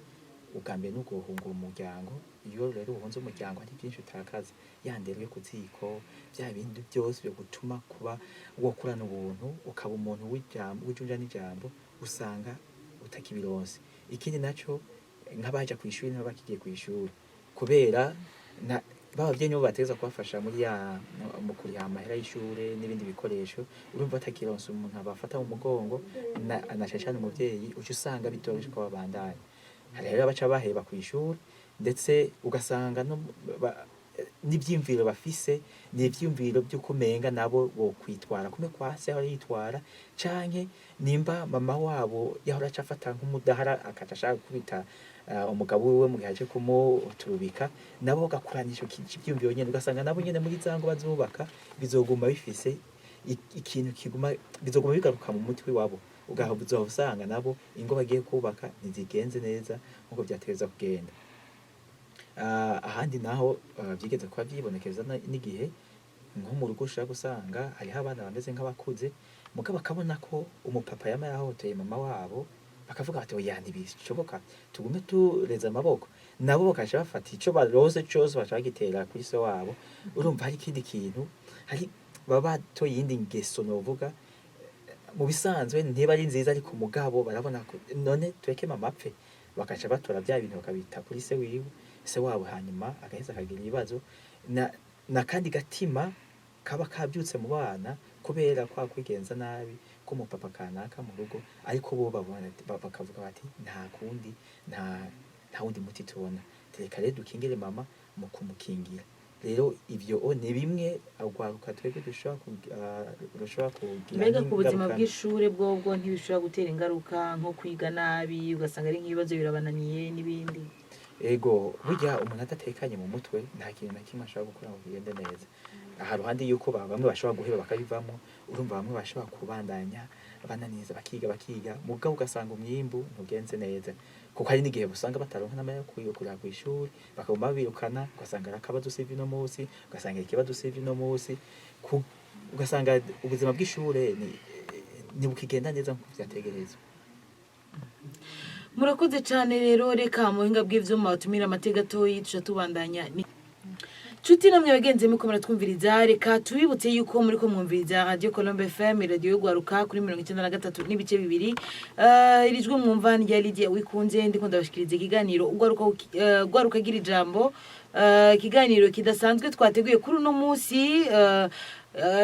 Ubwa mbere ni uguhungura umuryango. Iyo rero uhunze umuryango hari byinshi utakaza, ya ndero yo ku ziko, bya bindi byose byo gutuma kuba wokurana ubuntu ukaba umuntu w'ijunja n'ijambo usanga utakibironse. Ikindi naco nk'abaja ku ishuri n'abakigiye ku ishuri kubera babavyeyi nibo bateza kubafasha muri mu kuriha amahera y'ishure n'ibindi bikoresho, urumva batakironse umuntu abafata mu mugongo anashashana umuvyeyi, uca usanga bitoroshe ko babandanya. Hari rero baca baheba ku ishuri ndetse ugasanga n'ivyimviro bafise ni ivyimviro by'ukumenga nabo bo kwitwara kume kwase aho yitwara canke nimba mama wabo yahora acafata nk'umudahara akatashaka kubita umugabo wiwe mu gihe cyo kumuturubika, nabo gakuranisha ivyimviro nyene ugasanga nabo nyene muri zango bazubaka bizoguma bifise ikintu kiguma bizoguma bigaruka mu mutwe wabo, ugahabuza usanga nabo ingo bagiye kubaka ntizigenze neza nkuko byategeza kugenda. Ahandi naho byigeze kuba byibonekeza n'igihe nko mu rugo ushaka gusanga hariho abana bameze nk'abakuze mugabo bakabona ko umupapa yama yahoteye mama wabo, bakavuga bati oya ntibishoboka tugume tureza amaboko, nabo bakaje bafata ico barose cyose bacagitera kuri se wabo. Urumva hari ikindi kintu, hari baba to yindi ngeso novuga mu bisanzwe ntiba ari nziza ariko mugabo barabona ko none tweke mama apfe, bakaca batora bya bintu bakabita kuri se wiwe se wabo, hanyuma agaheza akagira ibibazo na kandi gatima kaba kabyutse mu bana kubera kwa kwigenza nabi ko mu papa kanaka mu rugo, ariko bo babona bakavuga bati nta kundi nta wundi muti tubona, tereka rero dukingire mama mu kumukingira. Rero ibyo ni bimwe agwaruka twebwe dushobora kugira. Mbega ku buzima bw'ishure bwobwo ntibishobora gutera ingaruka nko kwiga nabi ugasanga ari nk'ibibazo birabananiye n'ibindi. Ego burya umuntu adatekanye mu mutwe nta kintu na kimwe ashobora gukora ngo bigende neza. Aha ruhande yuko bamwe bashobora guheba bakabivamo, urumva bamwe bashobora kubandanya bananiza bakiga mugabo ugasanga umwimbu ntugenze neza, kuko hari n'igihe usanga bataronka n'amaya yo kurira ku ishuri bakaguma birukana, ugasanga akabazo usivye no munsi, ugasanga ikibazo usivye no munsi, ugasanga ubuzima bw'ishure ni bukigenda neza nkuko vyategerezwa. Murakoze cyane rero, reka muhinga bw'ivyuma batumira amateka gatoyi tuca tubandanya. Chuti namwe bagenzi muko muratwumviriza, reka tubibutse yuko muri ko mwumviriza Radio Colombe FM, radio yo gwaruka kuri 93 n'ibice bibiri. Irijwe mwumva ni ya Lydia Wikunze, ndiko ndabashikiriza ikiganiro ugwaruka gira ijambo, ikiganiro kidasanzwe twateguye kuri uno munsi.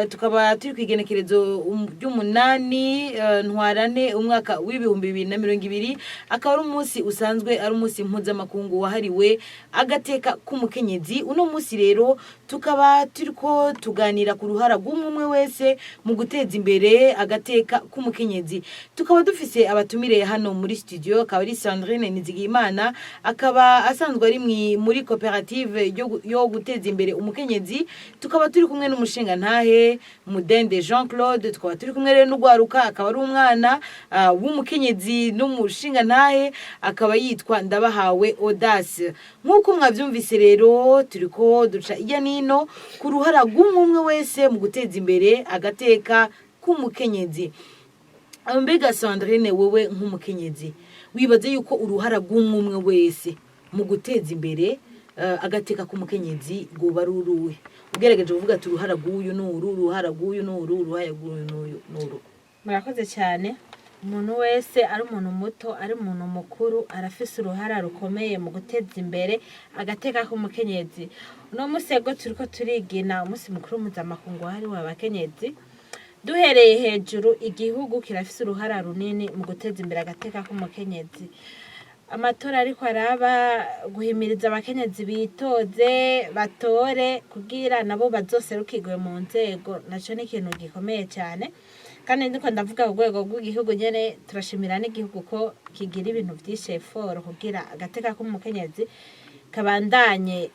Tukaba turi kwigenekerezo ry'umunani ntwarane umwaka w'ibihumbi 2020, akaba ari umunsi usanzwe ari umunsi mpuzamakungu wahariwe agateka k'umukenyezi. Uno munsi rero tukaba turiko tuganira ku ruhara rw'umwe wese mu guteza imbere agateka k'umukenyezi. Tukaba dufise abatumire hano muri studio, akaba ari Sandrine Nizigimana, akaba asanzwe ari muri koperative yo guteza imbere umukenyezi. Tukaba turi kumwe n'umushinga Mudende Jean Claude, tukaba turi kumwe rero n'ugwaruka, akaba ari umwana w'umukenyezi n'umushinga ntahe, akaba yitwa Ndabahawe Audace. Nkuko mwavyumvise rero turiko duca ijya nino ku ruhara rw'umwe wese mu guteza imbere agateka k'umukenyezi. Mbega Sandrine, wewe nk'umukenyezi wibaze yuko uruhara rw'umwe wese mu guteza imbere agateka k'umukenyezi goba ruruhe? Ugerageje uvuga ati uruhara rw'uyu n'uru, uruhara rw'uyu n'uru, uruhara rw'uyu n'uru. Murakoze cyane. Umuntu wese ari umuntu muto ari umuntu mukuru arafise uruhara rukomeye mu guteza imbere agateka k'umukenyezi. Uno musego turiko turigina umunsi mukuru mpuzamakungu wahariwe abakenyezi. Duhereye hejuru, igihugu kirafise uruhara runini mu guteza imbere agateka k'umukenyezi. amatora ariko araba guhimiriza abakenyezi bitoze batore kugira nabo bazoserukirwe mu nzego naco ni ikintu gikomeye cyane kandi ndiko ndavuga ku rwego rw'igihugu nyene turashimira n'igihugu ko kigira ibintu vyinshi effort kugira agateka k'umukenyezi kabandanye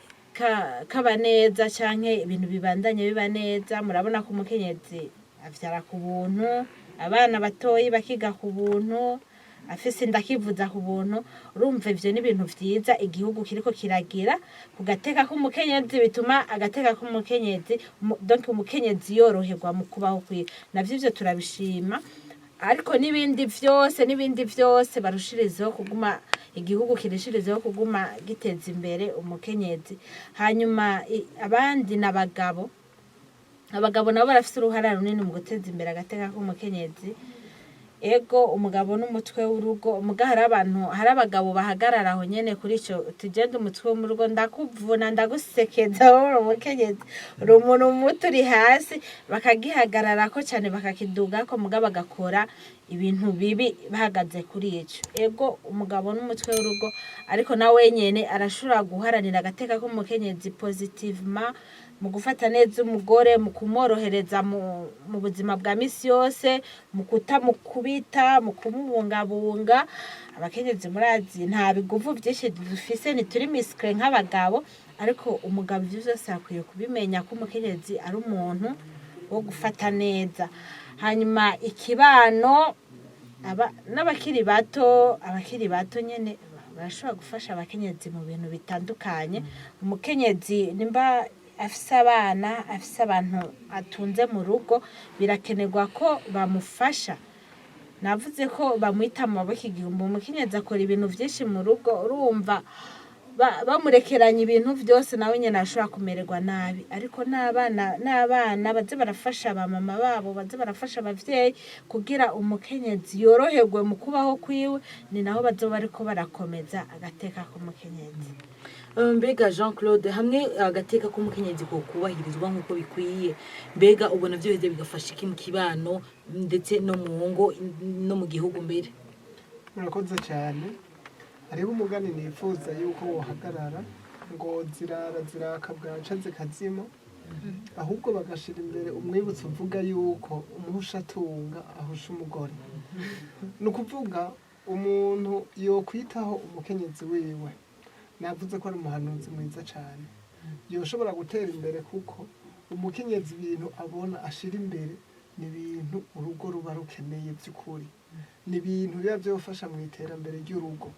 kaba neza canke ibintu bibandanye biba neza. Murabona ko umukenyezi avyara ku buntu, abana batoyi bakiga ku buntu, afise inda akivuza ku buntu. Urumva ivyo ni ibintu vyiza igihugu kiriko kiragira ku gateka k'umukenyezi, bituma agateka k'umukenyezi donc umukenyezi yoroherwa mu kubaho kwiwe. Navyo ivyo turabishima, ariko n'ibindi vyose barushirizeho kuguma, igihugu kirishirizeho kuguma giteza imbere umukenyezi. Hanyuma abandi n'abagabo nabo barafise uruhara runini mu guteza imbere agateka k'umukenyezi. Ego umugabo n'umutwe w'urugo, muga hari abagabo bahagarara aho nyene kuri ico tugenda umutwe wo mu rugo ndakuvuna ndagusekeza wowe umukenyezi uri umuntu muto uri hasi, bakagihagararako cyane bakakidugako, muga bagakora ibintu bibi bahagaze kuri ico. Ego umugabo n'umutwe w'urugo, ariko na wenyene arashobora guharanira agateka k'umukenyezi positivement mu gufata neza umugore, mu kumworohereza mu buzima bwa misi yose, mu kutamukubita, mu kumubungabunga. Abakenyezi murazi nta biguvu vyinshi dufise, ntituri miskre nk'abagabo, ariko umugabo ivyo vyose akwiye kubimenya ko umukenyezi ari umuntu wo gufata neza. Hanyuma ikibano n'abakiri bato nyene barashobora gufasha abakenyezi mu bintu bitandukanye. Umukenyezi nimba afise abana, afise abantu atunze mu rugo, birakenerwa ko bamufasha. Navuze ko bamwita mu maboko igihumbi. Umukenyezi akora ibintu vyinshi mu rugo, urumva bamurekeranya ibintu vyose nawe nyene ashobora kumererwa nabi. Ariko n'abana baze barafasha ba mama babo, baze barafasha abavyeyi kugira umukenyezi yoroherwe mu kubaho kwiwe, ni naho bazoba bariko barakomeza agateka k'umukenyezi. Mbega Jean Claude, hamwe agateka k'umukenyezi ko kubahirizwa nk'uko bikwiye, mbega ubona vyo heze bigafasha iki mu kibano ndetse no mu ngo no mu gihugu mbere? Murakoze cyane. Hariho umugani nifuza yuko wohagarara ngo ziraka bwaca zikazima, ahubwo bagashira imbere umwibutso uvuga yuko umuhushatunga ahusha umugore. Ni ukuvuga umuntu yokwitaho umukenyezi wiwe, navuze ko ari umuhanuzi mwiza cyane, yoshobora gutera imbere kuko umukenyezi ibintu abona ashira imbere ni ibintu urugo ruba rukeneye by'ukuri, ni ibintu biba byofasha mu iterambere ry'urugo.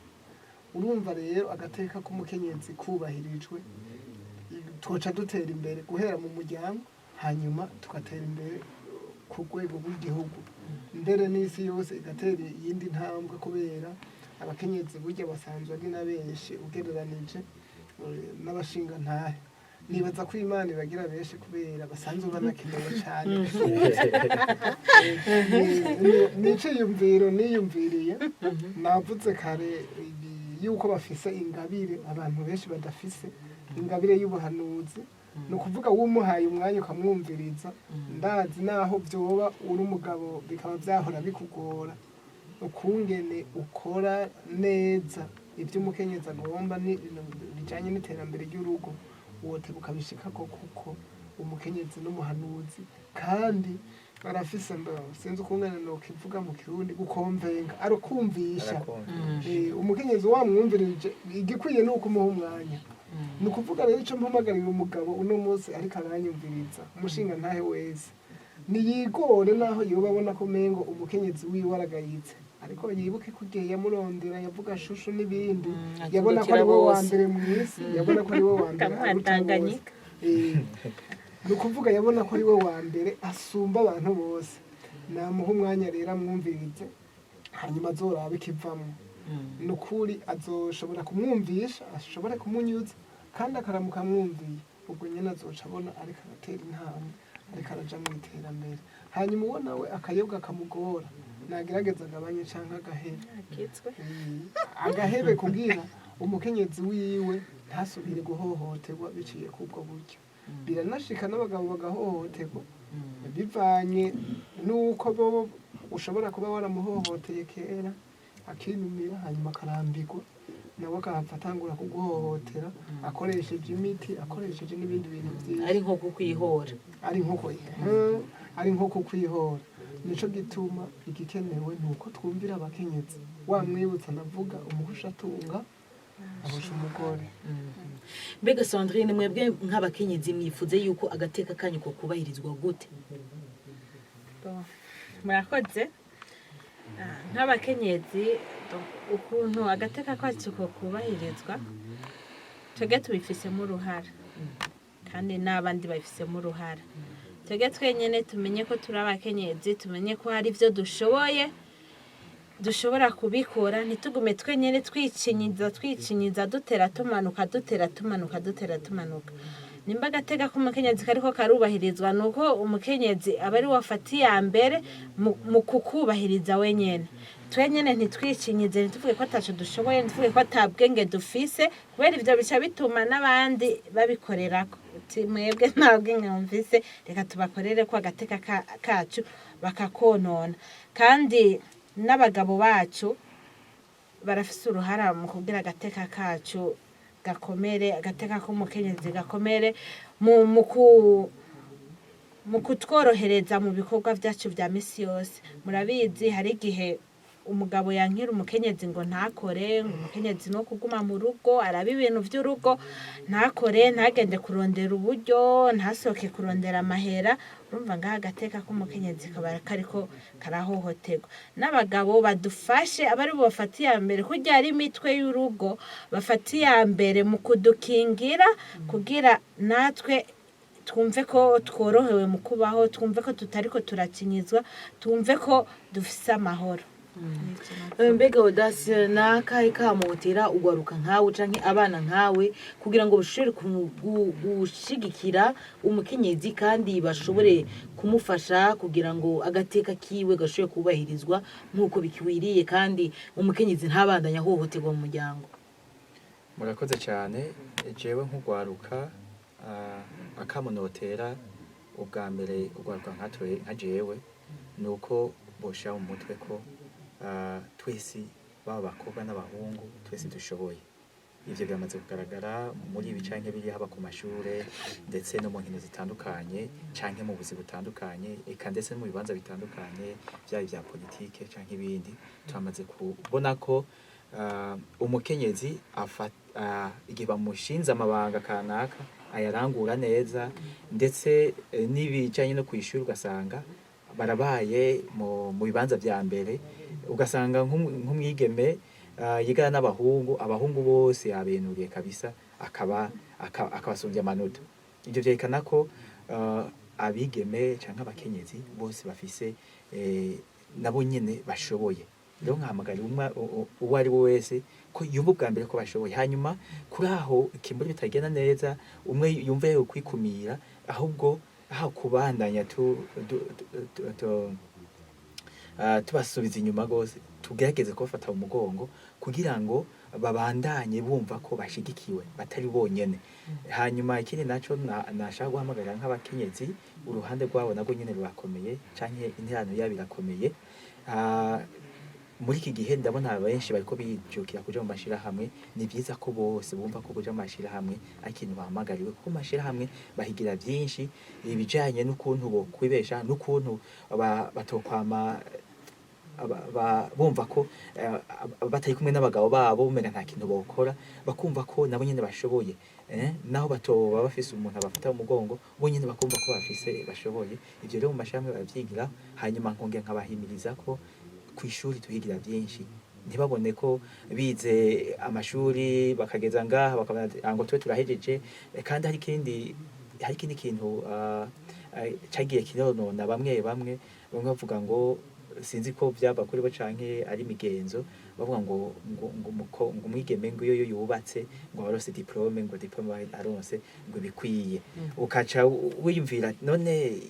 Urumva rero agateka k'umukenyezi kubahirijwe, twoca dutera imbere guhera mu muryango, hanyuma tugatera imbere ku rwego rw'igihugu, mbere n'isi yose igatera iyindi ntambwe, kubera abakenyezi burya basanzwe ari na benshi ugereranije n'abashinga ntahe. Nibaza ko Imana ibagira benshi kubera basanzwe banakenewe cyane. Nico yumviro niyumviriye, navuze kare yuko bafise ingabire abantu benshi badafise, ingabire y'ubuhanuzi. Ni ukuvuga wumuhaye umwanya ukamwumviriza, ndazi naho vyoba uri umugabo bikaba vyahora bikugora, ukungene ukora neza ibyo umukenyezi agomba bijanye n'iterambere ry'urugo, wote bukabishikako kuko umukenyezi n'umuhanuzi. Kandi barafise sinzi ukungene nokivuga mu Kirundi, gukomvenga, arukumvisha. Umukenyezi wamwumvirije, igikwiye nuko umuha umwanya. Ni ukuvuga rero ico mpamagarira umugabo uno munsi ariko aranyumviriza, umushinga ntahe wese, niyigore naho yoba abona ko mengo umukenyezi wiwe aragayitse, ariko yibuke ko igihe yamurondera yavuga shushu n'ibindi, yabona ko ari we wa mbere mw'isi, yabona ko ari we wa mbere Tanganyika. Ni ukuvuga yabona ko ari we wa mbere asumba abantu bose. Namuha umwanya rero amwumvirize, hanyuma azorabe ikivamwo. Ni ukuri azoshobora kumwumvisha, ashobore kumunyuza, kandi akaramuka amwumviye, ubwo nyene azoca abona ariko aratera intambwe, ariko araja mu iterambere. Hanyuma uwo nawe akayoga kamugora, nagerageza agabanye canke agahebe kugira umukenyezi wiwe ntasubire guhohoterwa biciye kubwo buryo. Biranashika n'abagabo bagahohoterwa bivanye nuko bo ushobora kuba waramuhohoteye kera akinumira, hanyuma akarambirwa, nawe akahava atangura kuguhohotera akoresheje imiti akoresheje n'ibindi bintu byinshi ari nko kukwihora ari nko kukwihora nico gituma igikenewe ni uko twumvira abakenyezi wamwibutsa navuga umuhusha atunga abusha umugore. mbega Sandrine mwebwe nk'abakenyezi mwifuze yuko agateka kanyu ko kubahirizwa gute? murakoze. Nk'abakenyezi ukuntu agateka kacu ko kubahirizwa twebwe tubifisemo uruhara kandi n'abandi babifisemo uruhara. Twebwe twenyine tumenye ko turi abakenyezi, tumenye ko hari ibyo dushobora kubikora, ntitugume twenyine twicinyiza dutera tumanuka. Nimba agateka k'umukenyezi kariko karubahirizwa nuko umukenyezi aba ari wafata iya mbere mu kukubahiriza wenyene. Twenyene ntitwicinyize, ntituvuge ko ataco dushoboye, ntituvuge ko atabwenge dufise, kubera ivyo bica bituma n'abandi babikorerako. Uti mwebwe nta bwenge mufise, reka tubakorere ko agateka kacu bakakonona. Kandi n'abagabo bacu barafise uruhara mu kugira agateka kacu gakomere, agateka k'umukenyezi gakomere mu kutworohereza mu bikorwa byacu bya misi yose. Murabizi hari igihe umugabo yankira umukenyezi ngo ntakore, ngo umukenyezi no kuguma mu rugo araba ibintu by'urugo, ntakore, ntagende kurondera uburyo, ntasohoke kurondera amahera. Urumva ngaha agateka k'umukenyezi kaba kariko karahohoterwa. N'abagabo badufashe abari bafata iya mbere kurya ari imitwe y'urugo, bafata iya mbere mu kudukingira kugira natwe twumve ko tworohewe mu kubaho, twumve ko tutariko turakinyizwa, twumve ko dufise amahoro. mbega Audace nakahe kamotera ugwaruka nkawe canke abana nkawe kugira ngo bashobore gushigikira umukenyezi kandi bashobore kumufasha kugira ngo agateka kiwe gashobore kubahirizwa nk'uko bikwiriye kandi umukenyezi ntabandanya ahohoterwa mu muryango? Murakoze cyane. Jewe nk'ugwaruka akamunotera ubwa mbere ugwaruka nka jewe nuko bosha mu mutwe ko twese baba bakobwa n'abahungu twese dushoboye. Ivyo byamaze kugaragara muri ibi canke biri haba ku mashure ndetse no mu nkino zitandukanye canke mu buzi butandukanye eka ndetse no mu bibanza bitandukanye byari bya politike canke ibindi. Twamaze kubona ko umukenyezi igihe bamushinze amabanga kanaka ayarangura neza, ndetse n'ibijanye no kwishura ugasanga barabaye mu bibanza vya mbere, ugasanga nk'umwigeme yigana n'abahungu, abahungu bose yabenuriye kabisa akabasumbya amanota. Ivyo vyerekana ko abigeme canke abakenyezi bose bafise nabo nyene bashoboye. Rero nkahamagara uwo ari we wese ko yumva ubwa mbere ko bashoboye, hanyuma kuri aho ikimburi bitagenda neza umwe yumva yo kwikumira, ahubwo aho kubandanya tubasubiza inyuma gose, tugerageze kubafata mu mugongo kugira ngo babandanye bumva ko bashigikiwe batari bonyene. Hanyuma ikindi naco nashaka guhamagarira nk'abakenyezi, uruhande rwabo nabwo nyene rurakomeye canke interano yabo irakomeye. Muri iki gihe ndabona benshi bariko bijukira kuja mu mashirahamwe. Ni vyiza ko bose bumva ko kuja mu mashirahamwe ari ikintu bahamagariwe, kuko mu mashirahamwe bahigira vyinshi ibijanye n'ukuntu bo kwibesha, n'ukuntu batokwama bumva ko batari kumwe n'abagabo babo umenga nta kintu bokora, bakumva ko nabo nyene bashoboye, naho batoba bafise umuntu abafata mu mugongo, bo nyene bakumva ko bashoboye. Ivyo rero mu mashirahamwe baravyigira. Hanyuma nkongera nkabahimiriza ko kw'ishuri tuhigira byinshi, ntibabone ko bize amashuri bakageza ngaha bakabona ngo twe turahejeje, kandi hari ikindi kintu cagiye kironona bamwe bavuga ngo sinzi ko byaba kuri bo canke ari migenzo, bavuga ngo umwigeme ngo iyo yubatse ngo arose diplome aronse ngo bikwiye. Ukaca wiyumvira none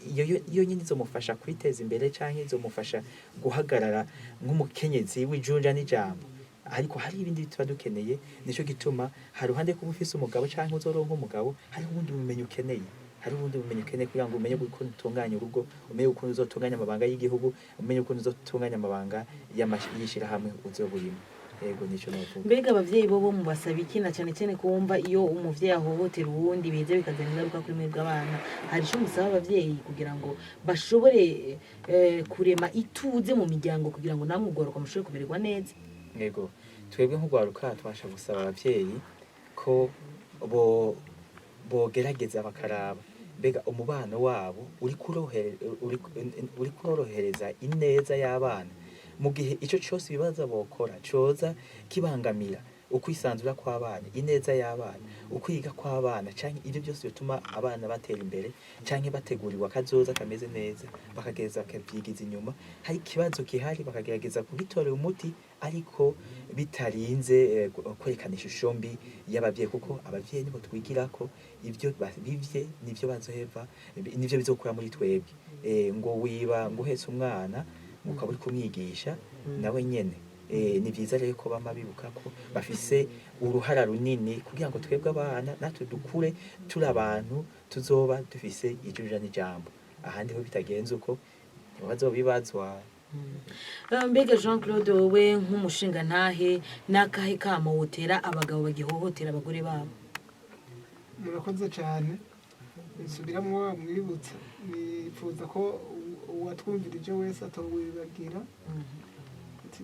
iyo nyine izomufasha kwiteza imbere canke izomufasha guhagarara nk'umukenyezi w'ijunja n'ijambo. Ariko hari ibindi tuba dukeneye. Nico gituma hari ruhande kuba ufise umugabo canke uzoronka umugabo, hari ubundi bumenyi ukeneye, kugira ngo umenye ukuntu utunganya urugo, umenye ukuntu uzotunganya amabanga y'igihugu, umenye ukuntu uzotunganya amabanga y'ishirahamwe uzoburimo. yego nico navuga. mbega abavyeyi bo mubasaba iki na cyane cyane kumva iyo umuvyeyi ahohotera uwundi biza bikazana ingaruka kuri mwebwe abana hari ico musaba abavyeyi kugira ngo bashobore kurema ituze mu miryango kugira ngo namwe ugoroka mushobore kumererwa neza. Yego twebwe nk'ugwaruka tubasha gusaba abavyeyi ko bogerageza bakaraba mbega umubano wabo uri kurorohereza ineza y'abana mu gihe ico cyose bibaza bokora coza kibangamira ukwisanzura kw'abana ineza y'abana ukwiga kw'abana canke ibyo byose bituma abana batera imbere canke bategurirwa kazoza kameze neza bakagereza bakavyigiza inyuma hari ikibazo kihari bakagerageza kugitorera umuti ariko bitarinze kwerekana ishusho mbi y'abavyeyi kuko abavyeyi nibo twigirako ivyo bivye nivyo bazoheva nivyo bizokura muri twebwe ngo wiba ngo uhetse umwana ukaba uri kumwigisha nawe nyene ni vyiza rero ko bama bibuka ko bafise uruhara runini kugira ngo twebwe abana natwe dukure turi abantu tuzoba dufise ijuja n'ijambo ahandi ho bitagenze uko bazobibazwa. Mbega Jean Claude wowe nk'umushinga ntahe n'akahe kamo wotera abagabo bagihohotera abagore babo? Murakoze cyane nsubiramwo wamwibutsa nifuza ko uwatwumvirije wese atowibagira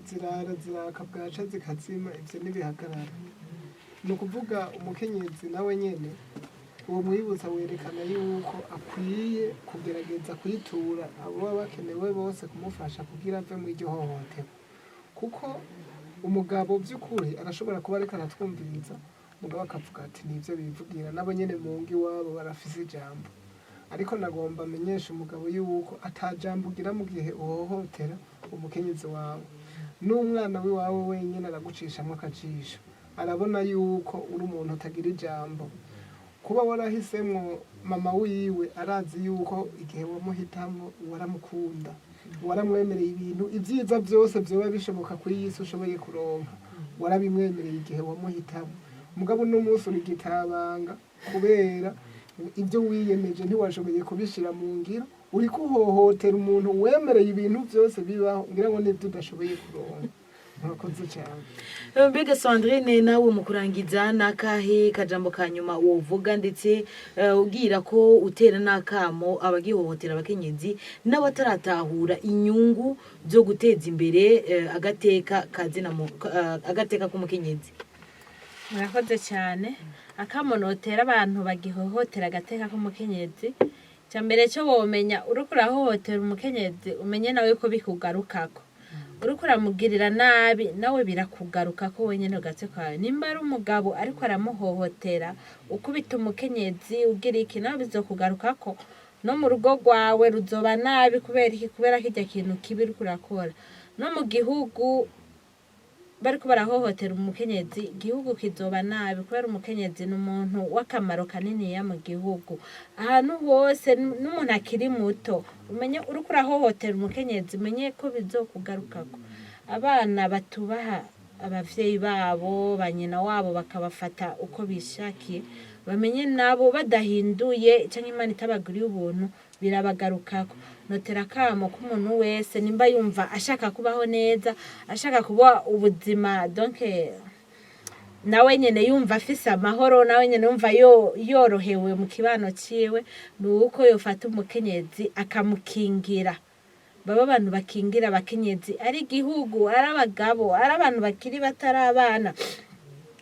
zirara ziraka bwaca zikazima ivyo ntibihagarara. Ni ukuvuga umukenyezi nawe nyene uwo mwibutsa werekana yuko akwiye kugerageza kwitura abo baba bakenewe bose kumufasha kugira ave mu iryo hohoterwa kuko umugabo by'ukuri arashobora kuba ariko aratwumviriza umugabo akavuga ati nivyo bivugira nabo nyene mu ngo iwabo barafise ijambo ariko nagomba amenyesha umugabo yuko atajambo ugira mu gihe uhohotera umukenyezi wawe n'umwana w'iwawe wenyine aragucishamwo akajisho arabona yuko uri umuntu utagira ijambo kuba warahisemwo mama wiwe arazi yuko igihe wamuhitamwo waramukunda waramwemereye ibintu ibyiza byose byoba bishoboka kuri iyi si ushoboye kuronka warabimwemereye igihe wamuhitamwo mugabo n'umunsi uri gitabanga kubera ibyo wiyemeje ntiwashoboye kubishira mu ngiro uri kuhohotera umuntu wemereye ibintu byose bibaho ngira ngo nibyo udashoboye kuronka. Murakoze cyane. Mbega Sandrine nawe mu kurangiza nakahe kajambo kanyuma wovuga ndetse ubwira ko utera nakamo abagihohotera abakenyezi n'abataratahura inyungu byo guteza imbere agateka kazina agateka k'umukenyezi? Murakoze cyane. Akamonotera abantu bagihohotera agateka k'umukenyezi cyambere cyo bomenya uriko urahohotera umukenyezi umenye nawe ko bikugarukako uriko uramugirira nabi nawe birakugaruka ko wenyene ugateka nimba ari umugabo ariko aramuhohotera ukubita umukenyezi ugira iki nawe bizokugaruka ko no mu rugo rwawe ruzoba nabi kubera kijya kintu kibi uriko urakora no mu gihugu bariko barahohotera umukenyezi igihugu kizoba nabi kubera umukenyezi n'umuntu w'akamaro kanini ya mu gihugu ahantu hose n'umuntu akiri muto umenye uriko urahohotera umukenyezi umenye ko bizokugarukako abana batubaha abavyeyi babo banyina wabo bakabafata uko bishakiye bamenye nabo badahinduye canke Imana itabaguriye ubuntu birabagarukako notera kamo k'umuntu wese nimba yumva ashaka kubaho neza ashaka kuba ubuzima donc nawe nyene yumva afise amahoro nawe nyene yumva yorohewe mu kibano ciwe nuko yofata umukenyezi akamukingira baba abantu bakingira abakenyezi ari igihugu ari abagabo ari abantu bakiri batarabana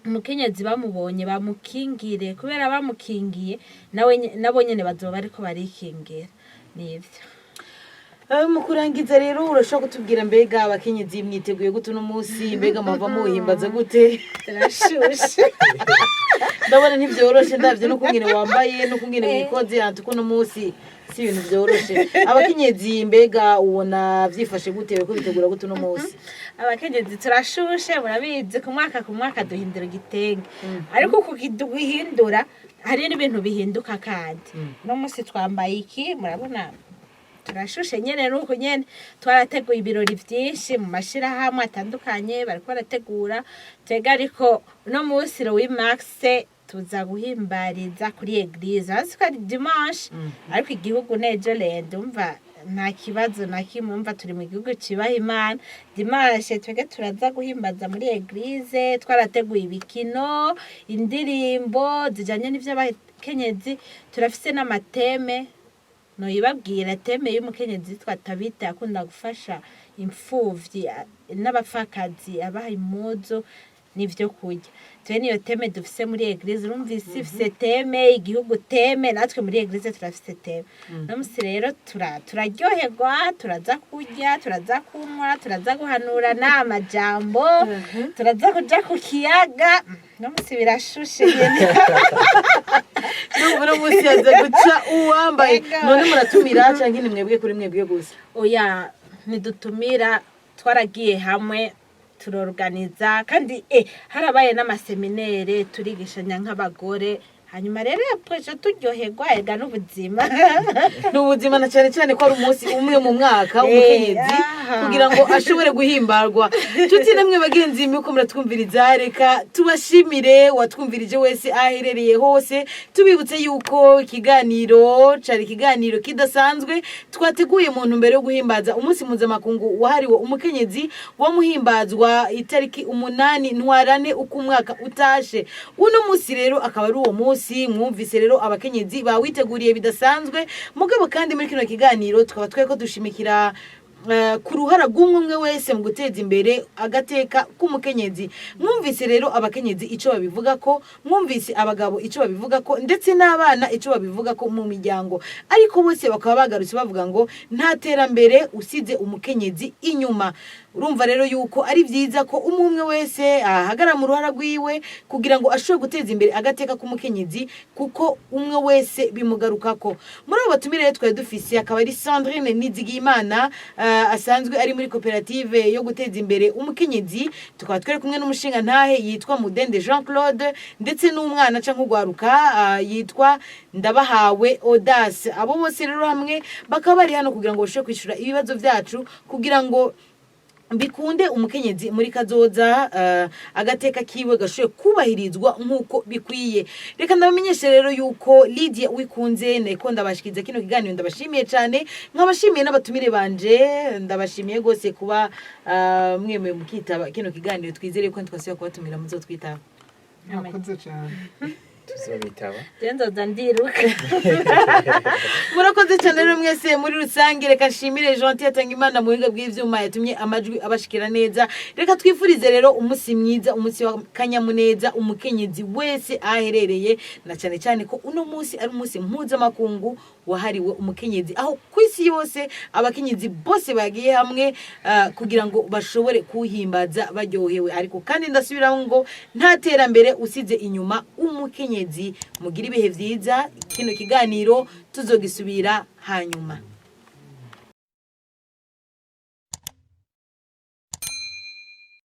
umukenyezi bamubonye bamukingire kubera bamukingiye nabo nyene bazoba ariko barikingira nivyo. Mu kurangiza rero urashobora kutubwira mbega abakenyezi mwiteguye gute uno munsi mbega mava muhimbaza gute? Turashushe. Ndabona ntivyoroshe ndavye no kungene wambaye no kungene wikoze hantu kuno munsi si ibintu vyoroshe. Abakenyezi mbega ubona vyifashe gute ko bitegura gute uno munsi? Abakenyezi turashushe murabizi ku mwaka duhindura igitenge ariko kugiduhindura hari n'ibintu bihinduka kandi no munsi twambaye iki murabona turashushe nyene nuko nyene twarateguye ibirori vyinshi mu mashirahamwe atandukanye bariko barategura tega ariko no munsi Louis Max tuza guhimbariza kuri eglise hasi ko ari dimanche ariko igihugu nejo lende umva nta kibazo na kimwe umva turi mu gihugu kibaha imana dimashe twebwe turaza guhimbaza muri eglise twarateguye ibikino indirimbo zijanye n'ivy'abakenyezi turafise n'amateme noyibabwira teme y'umukenyezi yitwa Tabita yakunda gufasha imfuvyi n'abapfakazi abaha impuzu n'ivyo kurya twe niyo teme dufise muri eglise urumvise ifise teme igihugu teme natwe muri eglise turafise teme no musi rero turaryoherwa turaza kurya turaza kunywa turaza guhanurana amajambo turaza kuja ku kiyaga no musi birashushe nyene n'ubu musi yaza guca uwambaye none muratumira canke ni mwebwe kuri mwebwe gusa oya nidutumira twaragiye hamwe turorganiza kandi harabaye n'amaseminere turigishanya nk'abagore hanyuma rero yapoje turyoherwa ega n'ubuzima n'ubuzima na cyane cyane ko ari umunsi umwe mu mwaka umukenyezi kugira ngo ashobore guhimbarwa tuti namwe bagenzi mwe ko muratwumviriza reka tubashimire watwumvirije wese aherereye hose tubibutse yuko ikiganiro kidasanzwe twateguye mu ntumbero yo guhimbaza umunsi mpuzamakungu wahariwe umukenyezi wamuhimbazwa itariki 8 ntwarane uko umwaka utashe uno munsi rero akaba ari uwo munsi mwumvise rero abakenyezi bawiteguriye bidasanzwe mugabo kandi muri kino kiganiro tukaba tweko dushimikira ku ruhara rw'umwe wese mu guteza imbere agateka k'umukenyezi mwumvise rero abakenyezi ico babivuga ko mwumvise abagabo ico babivuga ko ndetse n'abana ico babivuga ko mu miryango ariko bose bakaba bagarutse bavuga ngo nta terambere usize umukenyezi inyuma urumva rero yuko ari vyiza ko umwe wese ahagara mu ruhara rwiwe kugira ngo ashobore guteza imbere agateka k'umukenyezi kuko umwe wese bimugarukako muri abo batumire rero twari dufise akaba ari Sandrine Nizigiyimana asanzwe ari muri koperative yo guteza imbere umukenyezi tukaba twere kumwe n'umushinga ntahe yitwa Mudende Jean Claude ndetse n'umwana canke ugwaruka yitwa Ndabahawe Audace abo bose rero hamwe bakaba bari hano kugira ngo bashobore kwishura ibibazo vyacu kugira ngo bikunde umukenyezi muri kazoza agateka kiwe gashoye kubahirizwa nkuko bikwiye reka ndabamenyeshe rero yuko Lydia wikunze nako ndabashikiza kino kiganiro ndabashimiye cyane nkabashimiye n'abatumire banje ndabashimiye gose kuba mwemwe mukitaba kino kiganiro twizere ko twasiye kubatumira muzotwitaba mwakoze cyane tuzobitaba nzoza ndiruka murakoze cyane rero mwese muri rusange reka nshimire Gentil Atangimana mu buhinga bw'ivyuma yatumye amajwi abashikira neza reka twifurize rero umunsi mwiza umunsi wa kanyamuneza umukenyezi wese aherereye na cyane cyane ko uno munsi ari umunsi mpuzamakungu wahariwe umukenyezi aho kwisi yose abakenyezi bose bagiye hamwe kugira ngo bashobore kuhimbaza baryohewe ariko kandi ndasubiraho ngo nta terambere usize inyuma umukenyezi mugira ibihe vyiza kino kiganiro tuzogisubira hanyuma